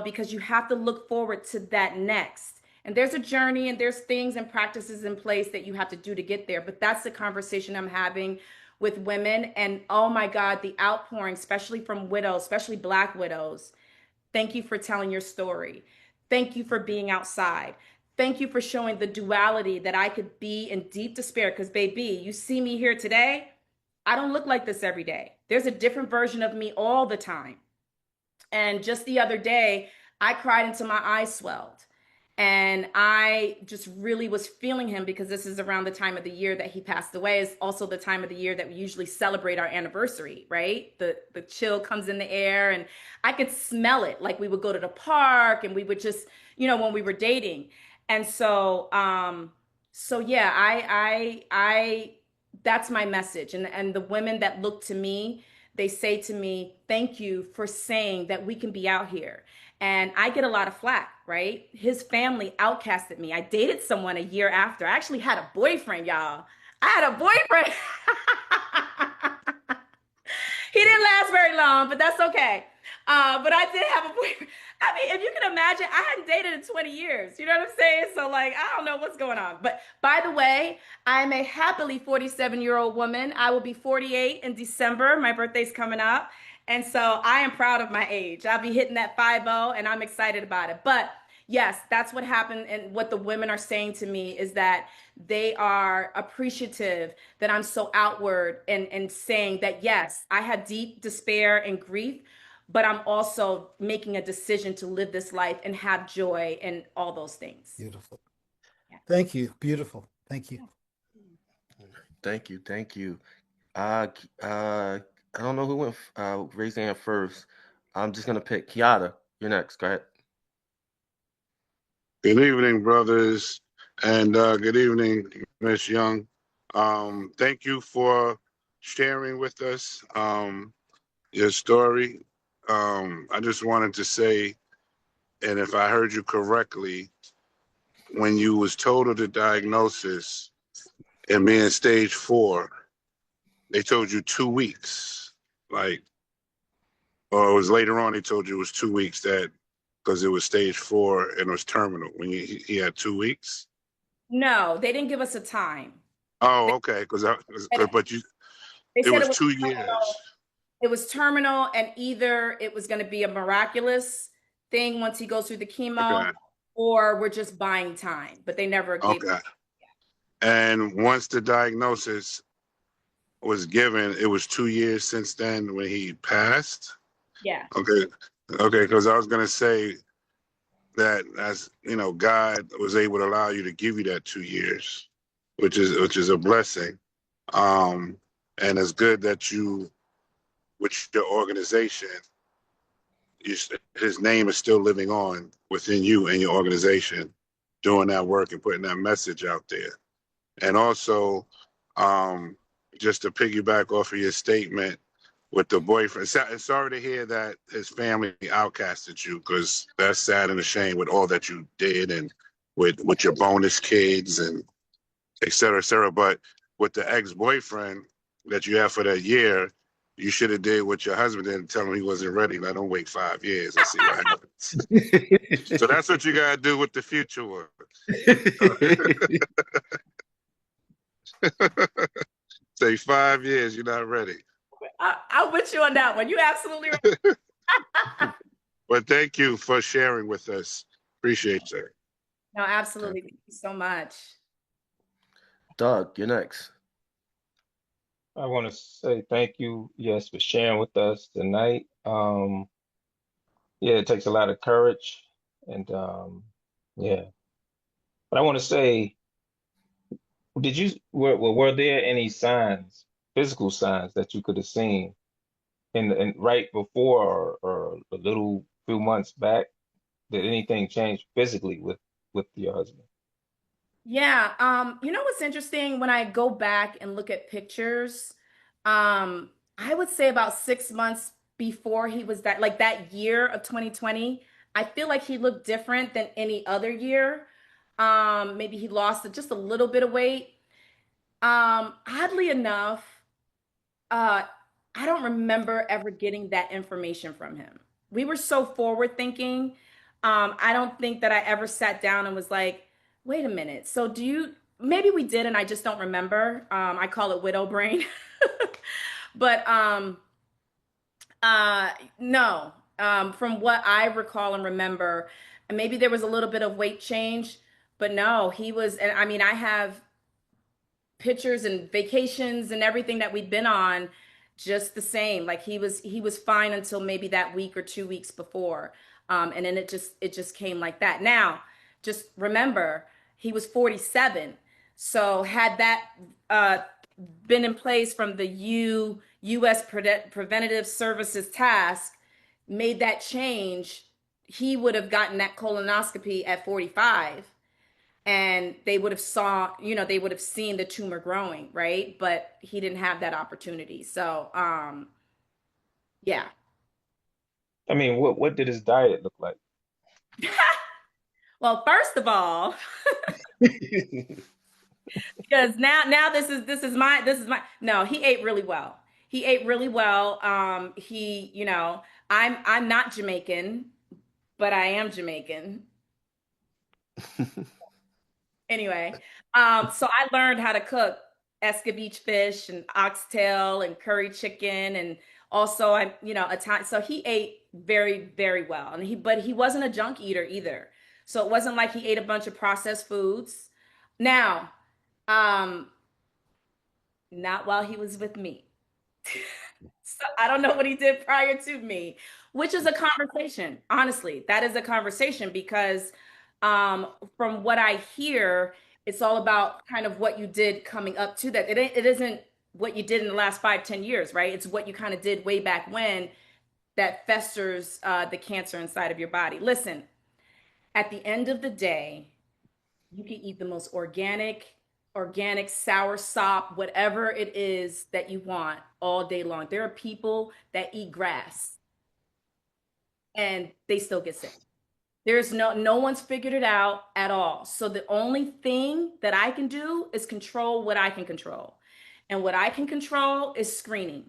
Because you have to look forward to that next. And there's a journey and there's things and practices in place that you have to do to get there. But that's the conversation I'm having with women. And oh my God, the outpouring, especially from widows, especially Black widows. Thank you for telling your story. Thank you for being outside. Thank you for showing the duality that I could be in deep despair. Because, baby, you see me here today. I don't look like this every day. There's a different version of me all the time. And just the other day, I cried until my eyes swelled. And I just really was feeling him because this is around the time of the year that he passed away. It's also the time of the year that we usually celebrate our anniversary, right? The chill comes in the air and I could smell it. Like we would go to the park and we would just, when we were dating. And so yeah, I that's my message. And the women that look to me, they say to me, thank you for saying that we can be out here. And I get a lot of flack, right? His family outcasted me. I dated someone a year after. I actually had a boyfriend, y'all. I had a boyfriend. He didn't last very long, but that's okay. But I did have a boyfriend. I mean, if you can imagine, I hadn't dated in 20 years. You know what I'm saying? So, like, I don't know what's going on. But by the way, I'm a happily 47-year-old woman. I will be 48 in December. My birthday's coming up. And so I am proud of my age. I'll be hitting that 50 and I'm excited about it. But yes, that's what happened. And what the women are saying to me is that they are appreciative that I'm so outward and saying that, yes, I had deep despair and grief, but I'm also making a decision to live this life and have joy and all those things. Beautiful. Yeah. Thank you. Beautiful. Thank you. Thank you. Thank you. I don't know who went raised their hand first. I'm just gonna pick Kiara. You're next. Go ahead. Good evening, brothers, and good evening, Miss Young. Thank you for sharing with us your story. I just wanted to say, and if I heard you correctly, when you was told of the diagnosis and being stage 4, they told you 2 weeks, like, or it was later on they told you it was 2 weeks that because it was stage 4 and it was terminal when he had 2 weeks. No, they didn't give us a time. Oh, They, okay, but you they it said was 2 years. it was terminal, and either it was going to be a miraculous thing once he goes through the chemo, Okay, or we're just buying time. But they never gave. okay. And once the diagnosis was given, it was 2 years since then when he passed. Yeah. Okay, okay, because I was gonna say that as you know, God was able to allow you to give you that 2 years, which is a blessing. And it's good that you, with your organization, you, his name is still living on within you and your organization, doing that work and putting that message out there. And also, just to piggyback off of your statement with the boyfriend, sorry to hear that his family outcasted you, because that's sad and a shame with all that you did and with your bonus kids and et cetera, et cetera. But with the ex-boyfriend that you have for that year, you should have did what your husband did and tell him he wasn't ready. Let him wait 5 years and see what happens. So that's what you got to do with the future one. Say 5 years, you're not ready. I'm with you on that one. You absolutely right. But thank you for sharing with us. Appreciate you. No, absolutely. Thank you so much. Doug, you're next. I want to say thank you, yes, for sharing with us tonight. Yeah, it takes a lot of courage, and yeah. But I want to say, were there any signs, physical signs that you could have seen in right before or a little few months back? Did anything change physically with your husband? Yeah, you know what's interesting when I go back and look at pictures, I would say about 6 months before he was that, like that year of 2020, I feel like he looked different than any other year. Maybe he lost just a little bit of weight. Oddly enough, uh, I don't remember ever getting that information from him. We were so forward thinking. I don't think that I ever sat down and was like, wait a minute. So do you, maybe we did and I just don't remember. I call it widow brain. But uh no. From what I recall and remember, maybe there was a little bit of weight change, but no, he was, and I mean, I have pictures and vacations and everything that we'd been on just the same. Like he was fine until maybe that week or 2 weeks before. And then it just came like that. Now, just remember, he was 47. So had that uh, been in place from the U.S. Preventative Services Task, made that change, he would have gotten that colonoscopy at 45, and they would have they would have seen the tumor growing, right? But he didn't have that opportunity. So, yeah. I mean, what did his diet look like? Well, first of all, because now this is my no, he ate really well. He ate really well. I'm not Jamaican, but I am Jamaican. Anyway, so I learned how to cook escabeche fish and oxtail and curry chicken, and also Italian. So he ate very, very well, and but he wasn't a junk eater either. So it wasn't like he ate a bunch of processed foods. Now, um, not while he was with me. So I don't know what he did prior to me, which is a conversation. Honestly, that is a conversation because from what I hear, it's all about kind of what you did coming up to that. It isn't what you did in the last 5, 10 years, right? It's what you kind of did way back when that festers the cancer inside of your body. Listen, at the end of the day, you can eat the most organic sour sop, whatever it is that you want all day long. There are people that eat grass and they still get sick. There's no one's figured it out at all. So the only thing that I can do is control what I can control. And what I can control is screening.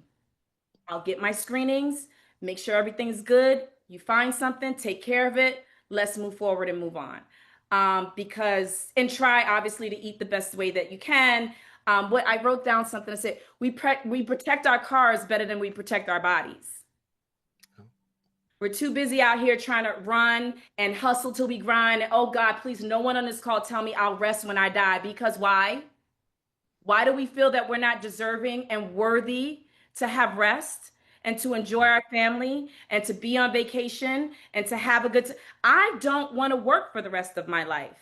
I'll get my screenings, make sure everything's good. You find something, take care of it. Let's move forward and move on. And try obviously to eat the best way that you can. What I wrote down something, I said, we protect our cars better than we protect our bodies. We're too busy out here trying to run and hustle till we grind. And, oh God, please, no one on this call tell me I'll rest when I die. Because why? Why do we feel that we're not deserving and worthy to have rest and to enjoy our family and to be on vacation and to have a good time? I don't want to work for the rest of my life.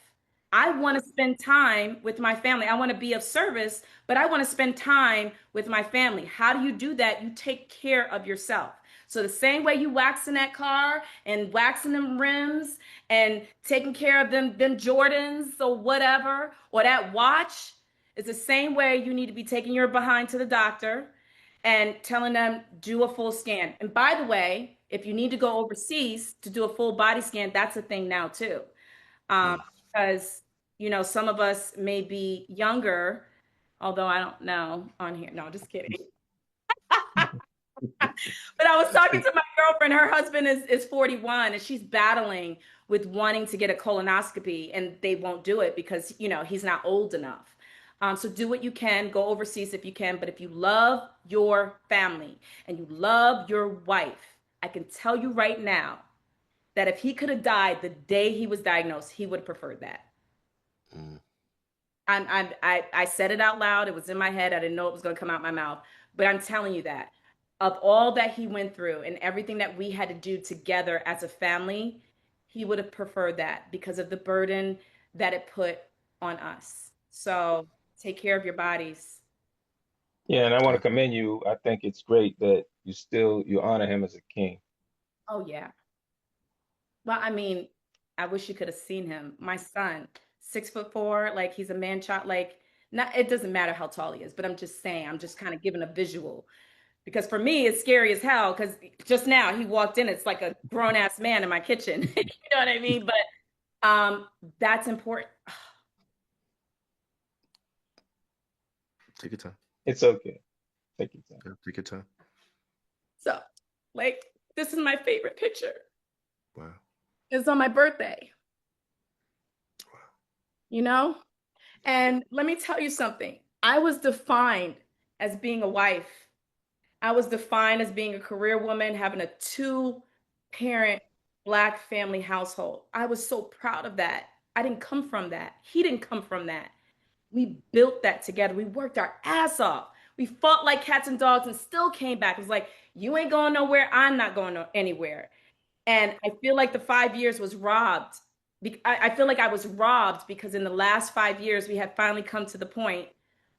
I want to spend time with my family. I want to be of service, but I want to spend time with my family. How do you do that? You take care of yourself. So the same way you waxing that car and waxing them rims and taking care of them Jordans or whatever, or that watch, it's the same way you need to be taking your behind to the doctor and telling them do a full scan. And by the way, if you need to go overseas to do a full body scan, that's a thing now too. Because some of us may be younger, although I don't know on here. No, just kidding. But I was talking to my girlfriend. Her husband is 41, and she's battling with wanting to get a colonoscopy, and they won't do it because he's not old enough. So do what you can, go overseas if you can. But if you love your family and you love your wife, I can tell you right now that if he could have died the day he was diagnosed, he would have preferred that. I said it out loud. It was in my head. I didn't know it was going to come out my mouth. But I'm telling you that of all that he went through and everything that we had to do together as a family, he would have preferred that because of the burden that it put on us. So take care of your bodies. Yeah, and I want to commend you. I think it's great that you honor him as a king. Oh, yeah. Well, I mean, I wish you could have seen him. My son, 6'4", like he's a man child, like not, it doesn't matter how tall he is, but I'm just saying, I'm just kind of giving a visual. Because for me, it's scary as hell. Because just now he walked in, it's like a grown ass man in my kitchen. You know what I mean? But that's important. Take your time. It's okay. Take your time. Yeah, take your time. So, like, this is my favorite picture. Wow. It's on my birthday. Wow. And let me tell you something. I was defined as being a wife. I was defined as being a career woman, having a 2-parent Black family household. I was so proud of that. I didn't come from that. He didn't come from that. We built that together. We worked our ass off. We fought like cats and dogs and still came back. It was like, you ain't going nowhere. I'm not going anywhere. And I feel like the 5 years was robbed I feel like I was robbed because in the last 5 years, we had finally come to the point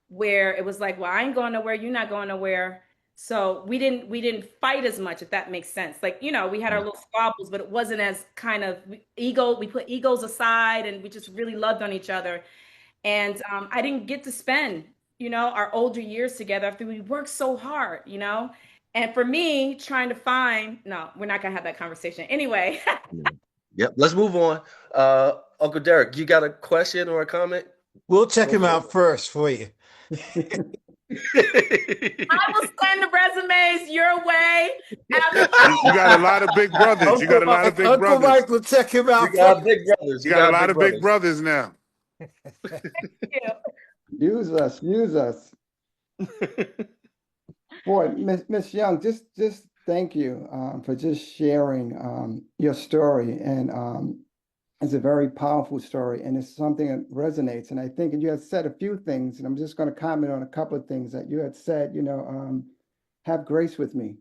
where it was like, well, I ain't going nowhere, you're not going nowhere. So we didn't fight as much, if that makes sense. Like, we had our little squabbles, but it wasn't as kind of we put egos aside and we just really loved on each other. And I didn't get to spend, our older years together after we worked so hard. And for me, trying to find, no, we're not gonna have that conversation. Anyway, Yep. Let's move on. Uncle Derek, you got a question or a comment? We'll check him out first for you. I will send the resumes your way. You got a lot of big brothers. You got a lot of big Uncle brothers. Mike will check him out. You got big brothers. You got a lot of big brothers now. Use us, use us. Boy, Miss Young, just thank you for just sharing your story, and it's a very powerful story, and it's something that resonates. And I think you had said a few things, and I'm just going to comment on a couple of things that you had said. Have grace with me,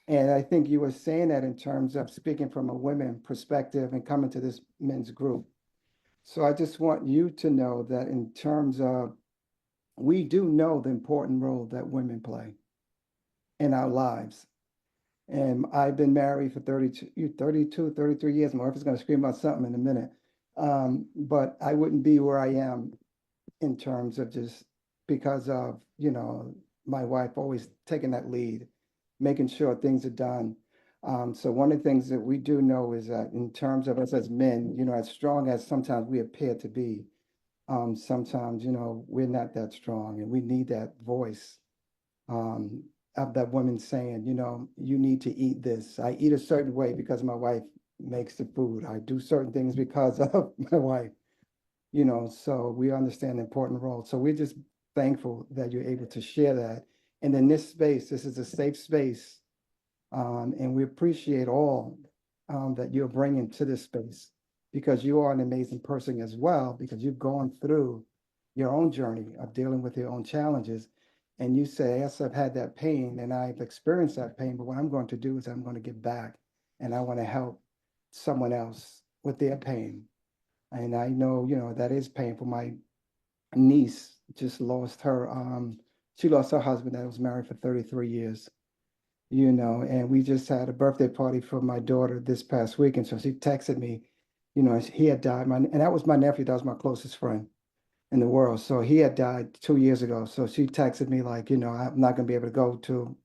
and I think you were saying that in terms of speaking from a women perspective and coming to this men's group. So I just want you to know that in terms of, we do know the important role that women play in our lives. And I've been married for 33 years. My wife is going to scream about something in a minute. But I wouldn't be where I am in terms of just because of, my wife always taking that lead, making sure things are done. So one of the things that we do know is that in terms of us as men, as strong as sometimes we appear to be, sometimes, we're not that strong, and we need that voice of that woman saying, you need to eat this. I eat a certain way because my wife makes the food. I do certain things because of my wife, so we understand the important role. So we're just thankful that you're able to share that. And in this space, this is a safe space. And we appreciate all that you're bringing to this space, because you are an amazing person as well, because you've gone through your own journey of dealing with your own challenges. And you say, yes, I've had that pain and I've experienced that pain, but what I'm going to do is I'm going to give back, and I want to help someone else with their pain. And I know, that is painful. My niece just lost she lost her husband that was married for 33 years. And we just had a birthday party for my daughter this past week. And so she texted me, he had died. And that was my nephew. That was my closest friend in the world. So he had died 2 years ago. So she texted me like, I'm not going to be able to go to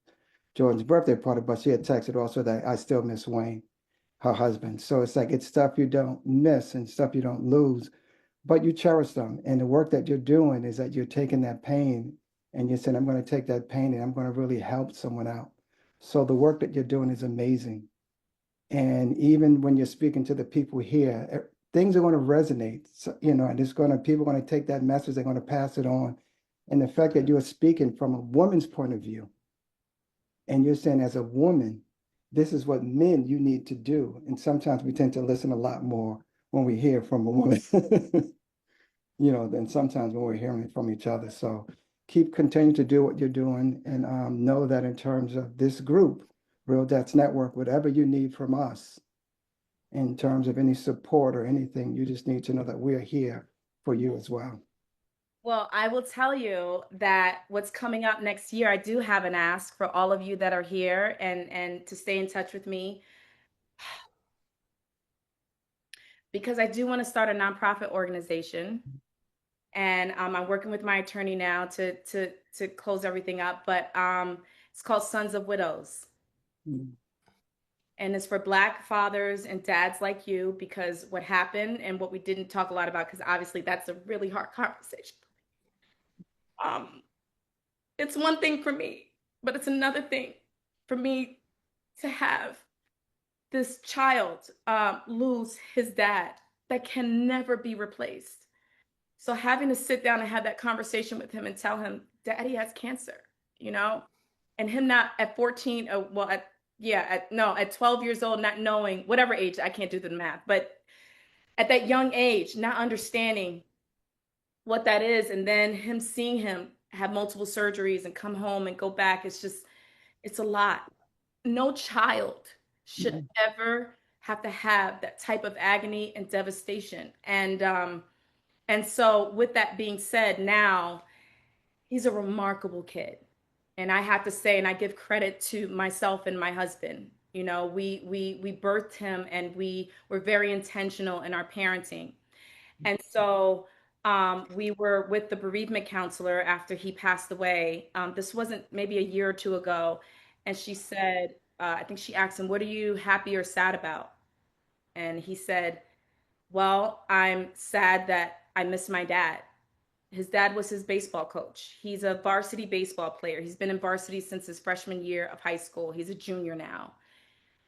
Jordan's birthday party, but she had texted also that I still miss Wayne, her husband. So it's like, it's stuff you don't miss and stuff you don't lose, but you cherish them. And the work that you're doing is that you're taking that pain and you're saying, I'm going to take that pain and I'm going to really help someone out. So the work that you're doing is amazing. And even when you're speaking to the people here, things are going to resonate, and people are going to take that message, they're going to pass it on. And the fact that you're speaking from a woman's point of view, and you're saying as a woman, this is what men you need to do. And sometimes we tend to listen a lot more when we hear from a woman, than sometimes when we're hearing it from each other. So continue to do what you're doing, and know that in terms of this group, Real Dads Network, whatever you need from us in terms of any support or anything, you just need to know that we're here for you as well. Well, I will tell you that what's coming up next year, I do have an ask for all of you that are here and to stay in touch with me, because I do want to start a nonprofit organization. And I'm working with my attorney now to close everything up. But it's called Sons of Widows. Mm. And it's for Black fathers and dads like you, because what happened and what we didn't talk a lot about, because obviously that's a really hard conversation. It's one thing for me, but it's another thing for me to have this child lose his dad that can never be replaced. So having to sit down and have that conversation with him and tell him, Daddy has cancer, and him not at 14, at 12 years old, not knowing, whatever age, I can't do the math, but at that young age, not understanding what that is. And then him seeing him have multiple surgeries and come home and go back. It's a lot. No child should ever have to have that type of agony and devastation. And so with that being said, now he's a remarkable kid. And I have to say, and I give credit to myself and my husband. You know, we birthed him, and we were very intentional in our parenting. And so we were with the bereavement counselor after he passed away. This wasn't maybe a year or two ago. And she said, I think she asked him, "What are you happy or sad about?" And he said, "Well, I'm sad that I miss my dad." His dad was his baseball coach. He's a varsity baseball player. He's been in varsity since his freshman year of high school. He's a junior now.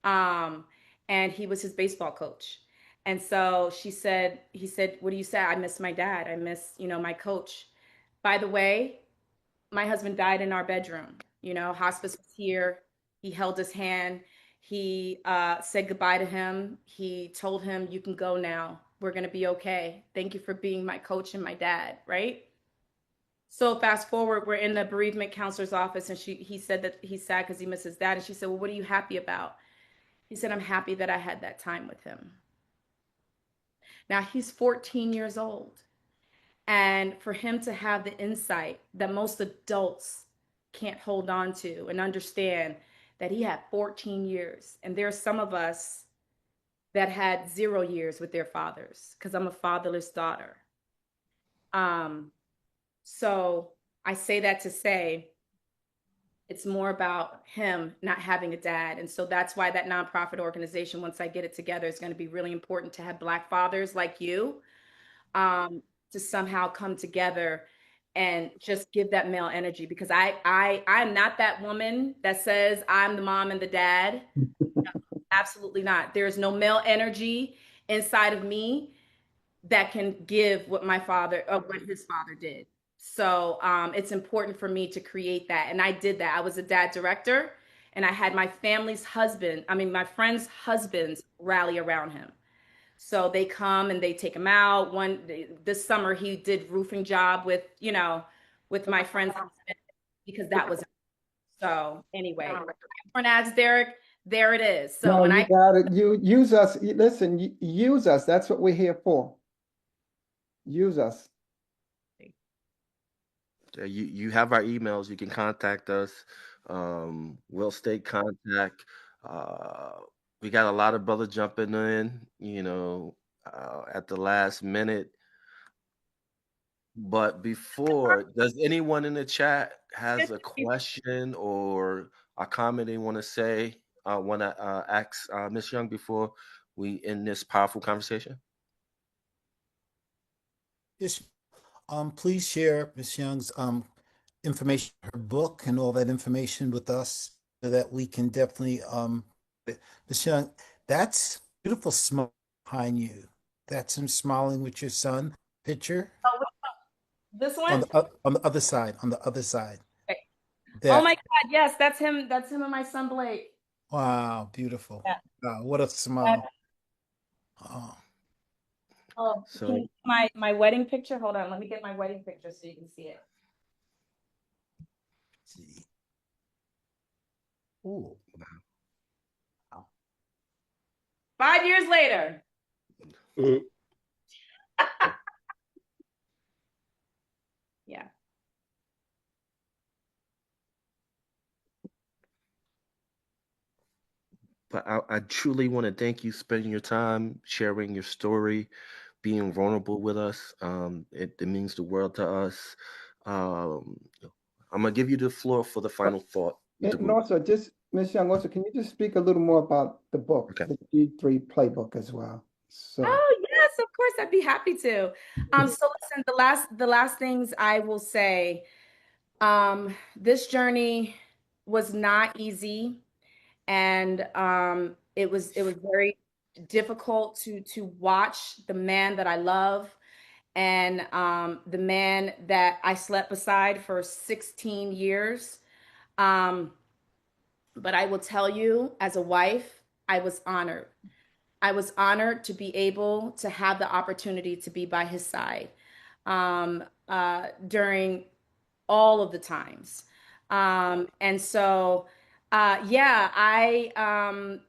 Um, and he was his baseball coach. And so he said, "What do you say?" "I miss my dad. I miss, my coach." By the way, my husband died in our bedroom. Hospice was here. He held his hand. He said goodbye to him. He told him, "You can go now. We're going to be okay. Thank you for being my coach and my dad," right? So fast forward, we're in the bereavement counselor's office, and he said that he's sad because he misses dad. And she said, "Well, what are you happy about?" He said, "I'm happy that I had that time with him." Now he's 14 years old. And for him to have the insight that most adults can't hold on to and understand that he had 14 years. And there's some of us that had 0 years with their fathers, because I'm a fatherless daughter. So I say that to say it's more about him not having a dad. And so that's why that nonprofit organization, once I get it together, is going to be really important to have Black fathers like you, to somehow come together and just give that male energy, because I'm not that woman that says I'm the mom and the dad. Absolutely not. There's no male energy inside of me that can give what my father or what his father did. So it's important for me to create that. And I did that. I was a dad director, and I had my my friends' husbands rally around him. So they come and they take him out. This summer he did roofing job with my friend's husband, because that was so anyway. As Derek, there it is. So No, when you I got it. You use us. Listen, use us. That's what we're here for. Use us. You have our emails. You can contact us. We'll stay contact. Uh, we got a lot of brothers jumping in, at the last minute. But before, does anyone in the chat has a question or a comment they want to say? Want to ask Miss Young before we end this powerful conversation? Just please share Ms. Young's information, her book, and all that information with us, so that we can definitely Ms. Young, that's a beautiful smile behind you. That's him smiling with your son picture. Oh, this one? On the other side, on the other side. Okay. Oh That, my God, yes, that's him. That's him and my son Blake. wow, beautiful. Yeah. Wow, what a smile. Oh, Oh, So can you see my wedding picture? Hold on, let me get my wedding picture so you can see it. see. Ooh. 5 years later. Yeah. but I truly want to thank you spending your time sharing your story, being vulnerable with us. It means the world to us. Um, I'm gonna give you the floor for the final thought with the And group. also, just Ms. Young, also, can you just speak a little more about the book, Okay. the G3 playbook as well? So, Oh yes, of course, I'd be happy to. So listen, the last things I will say, this journey was not easy, and it was very difficult to watch the man that I love, and the man that I slept beside for 16 years. Um, but I will tell you, as a wife, I was honored. I was honored to be able to have the opportunity to be by his side during all of the times. And so, yeah, I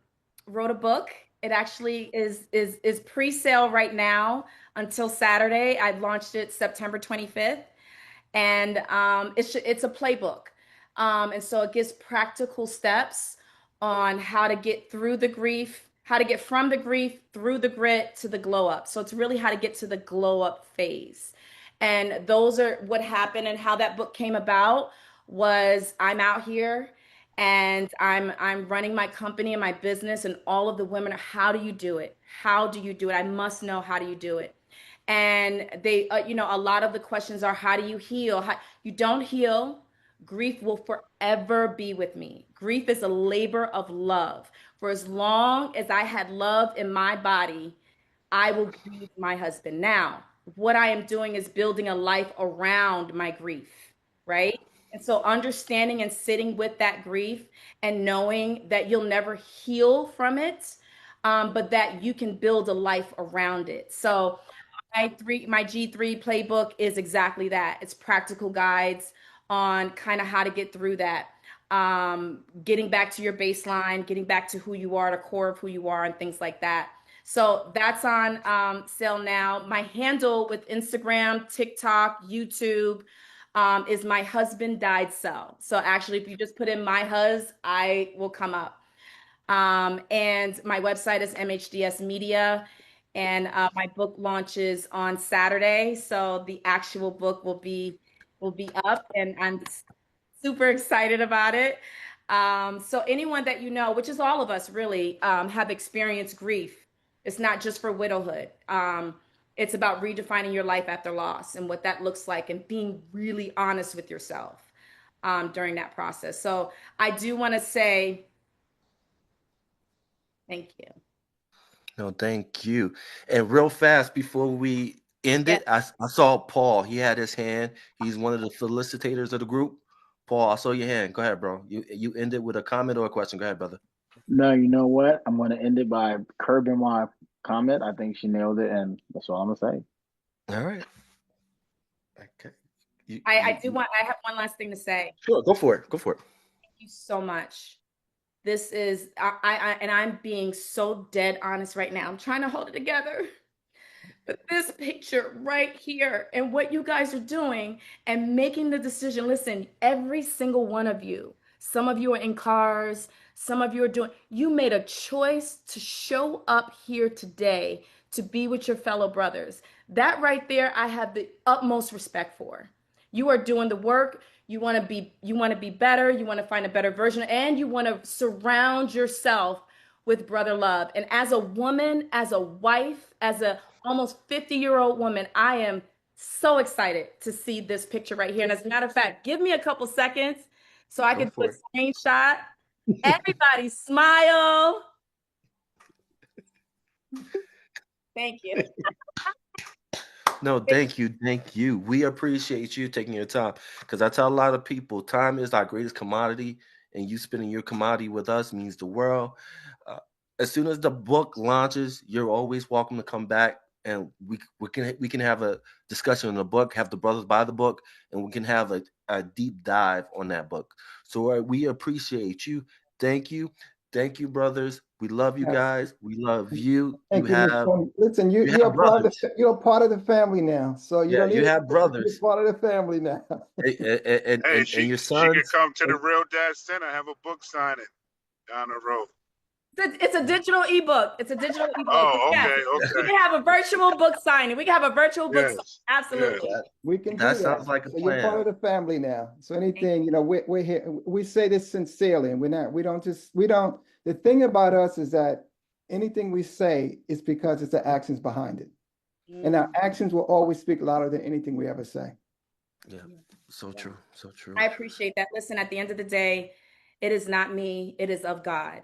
wrote a book, It actually is pre-sale right now until Saturday. I launched it September 25th, and it's a playbook, and so it gives practical steps on how to get through the grief, how to get from the grief through the grit to the glow up. So it's really how to get to the glow up phase, and those are what happened. And how that book came about was I'm out here and I'm running my company and my business, and all of the women are, how do you do it? How do you do it? I must know, how do you do it? And they, a lot of the questions are, how do you heal? You don't heal. Grief will forever be with me. Grief is a labor of love. For as long as I had love in my body, I will grieve my husband. Now, what I am doing is building a life around my grief, right? And so understanding and sitting with that grief and knowing that you'll never heal from it, but that you can build a life around it. So my G3 playbook is exactly that. It's practical guides on kind of how to get through that. Getting back to your baseline, getting back to who you are, the core of who you are, and things like that. So that's on sale now. My handle with Instagram, TikTok, YouTube is My Husband Died So. So actually, if you just put in My Huz, I will come up. And my website is MHDS Media. And my book launches on Saturday, so the actual book will be up, and I'm super excited about it. So anyone that you know, which is all of us really, have experienced grief. It's not just for widowhood. It's about redefining your life after loss and what that looks like, and being really honest with yourself during that process. So I do want to say thank you. No, thank you. And real fast before we end Yes. it, I saw Paul. He had his hand. He's one of the felicitators of the group. Paul, I saw your hand. Go ahead, bro. You end it with a comment or a question. Go ahead, brother. No, you know what? I'm going to end it by curbing my comment. I think she nailed it, and that's all I'm going to say. All right. Okay. I have one last thing to say. Sure, go for it. Go for it. Thank you so much. This is and I'm being so dead honest right now. I'm trying to hold it together. But this picture right here and what you guys are doing and making the decision, listen, every single one of you, some of you are in cars, some of you are you made a choice to show up here today to be with your fellow brothers. That right there, I have the utmost respect for. You are doing the work. You want to be better. You want to find a better version, and you want to surround yourself with brother love. And as a woman, as a wife, as a almost 50-year-old woman, I am so excited to see this picture right here. And as a matter of fact, give me a couple seconds so I can do a screenshot. Everybody smile. Thank you. No, thank you. Thank you. We appreciate you taking your time, because I tell a lot of people time is our greatest commodity, and you spending your commodity with us means the world. Uh, as soon as the book launches, you're always welcome to come back, and we can have a discussion on the book, have the brothers buy the book, and we can have a deep dive on that book. So we appreciate you. Thank you. Thank you, brothers. We love you Yes. guys. We love you. Thank you, Mr. Tony. Listen, you you're have part of brothers. you're part of the family now, so you Yeah, don't need you have you're brothers. part of the family now. and, Hey, and your she could sons. come to the Real Dad Center, have a book signing down the road. It's a digital ebook. It's a digital ebook. Oh, Yes, okay. we can have a virtual book signing. We can have a virtual book signing. Yes. Absolutely. Yes. We can do That that. sounds like a So you're part plan. of the family now. So anything, we're here. We say this sincerely, and we don't. The thing about us is that anything we say is because it's the actions behind it. And our actions will always speak louder than anything we ever say. Yeah, so true. So true. I appreciate that. Listen, at the end of the day, it is not me, it is of God.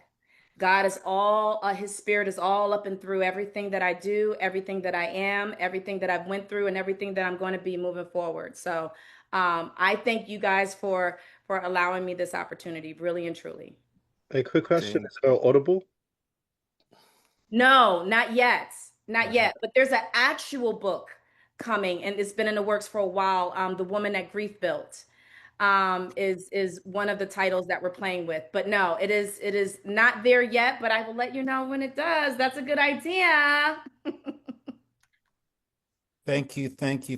God is all, his spirit is all up and through everything that I do, everything that I am, everything that I've went through, and everything that I'm going to be moving forward. So I thank you guys for allowing me this opportunity, really and truly. A quick question, is it Audible? No, not yet. Not yet. But there's an actual book coming, and it's been in the works for a while. The Woman That Grief Built. is one of the titles that we're playing with. But no, it is not there yet, but I will let you know when it does. That's a good idea. Thank you. Thank you.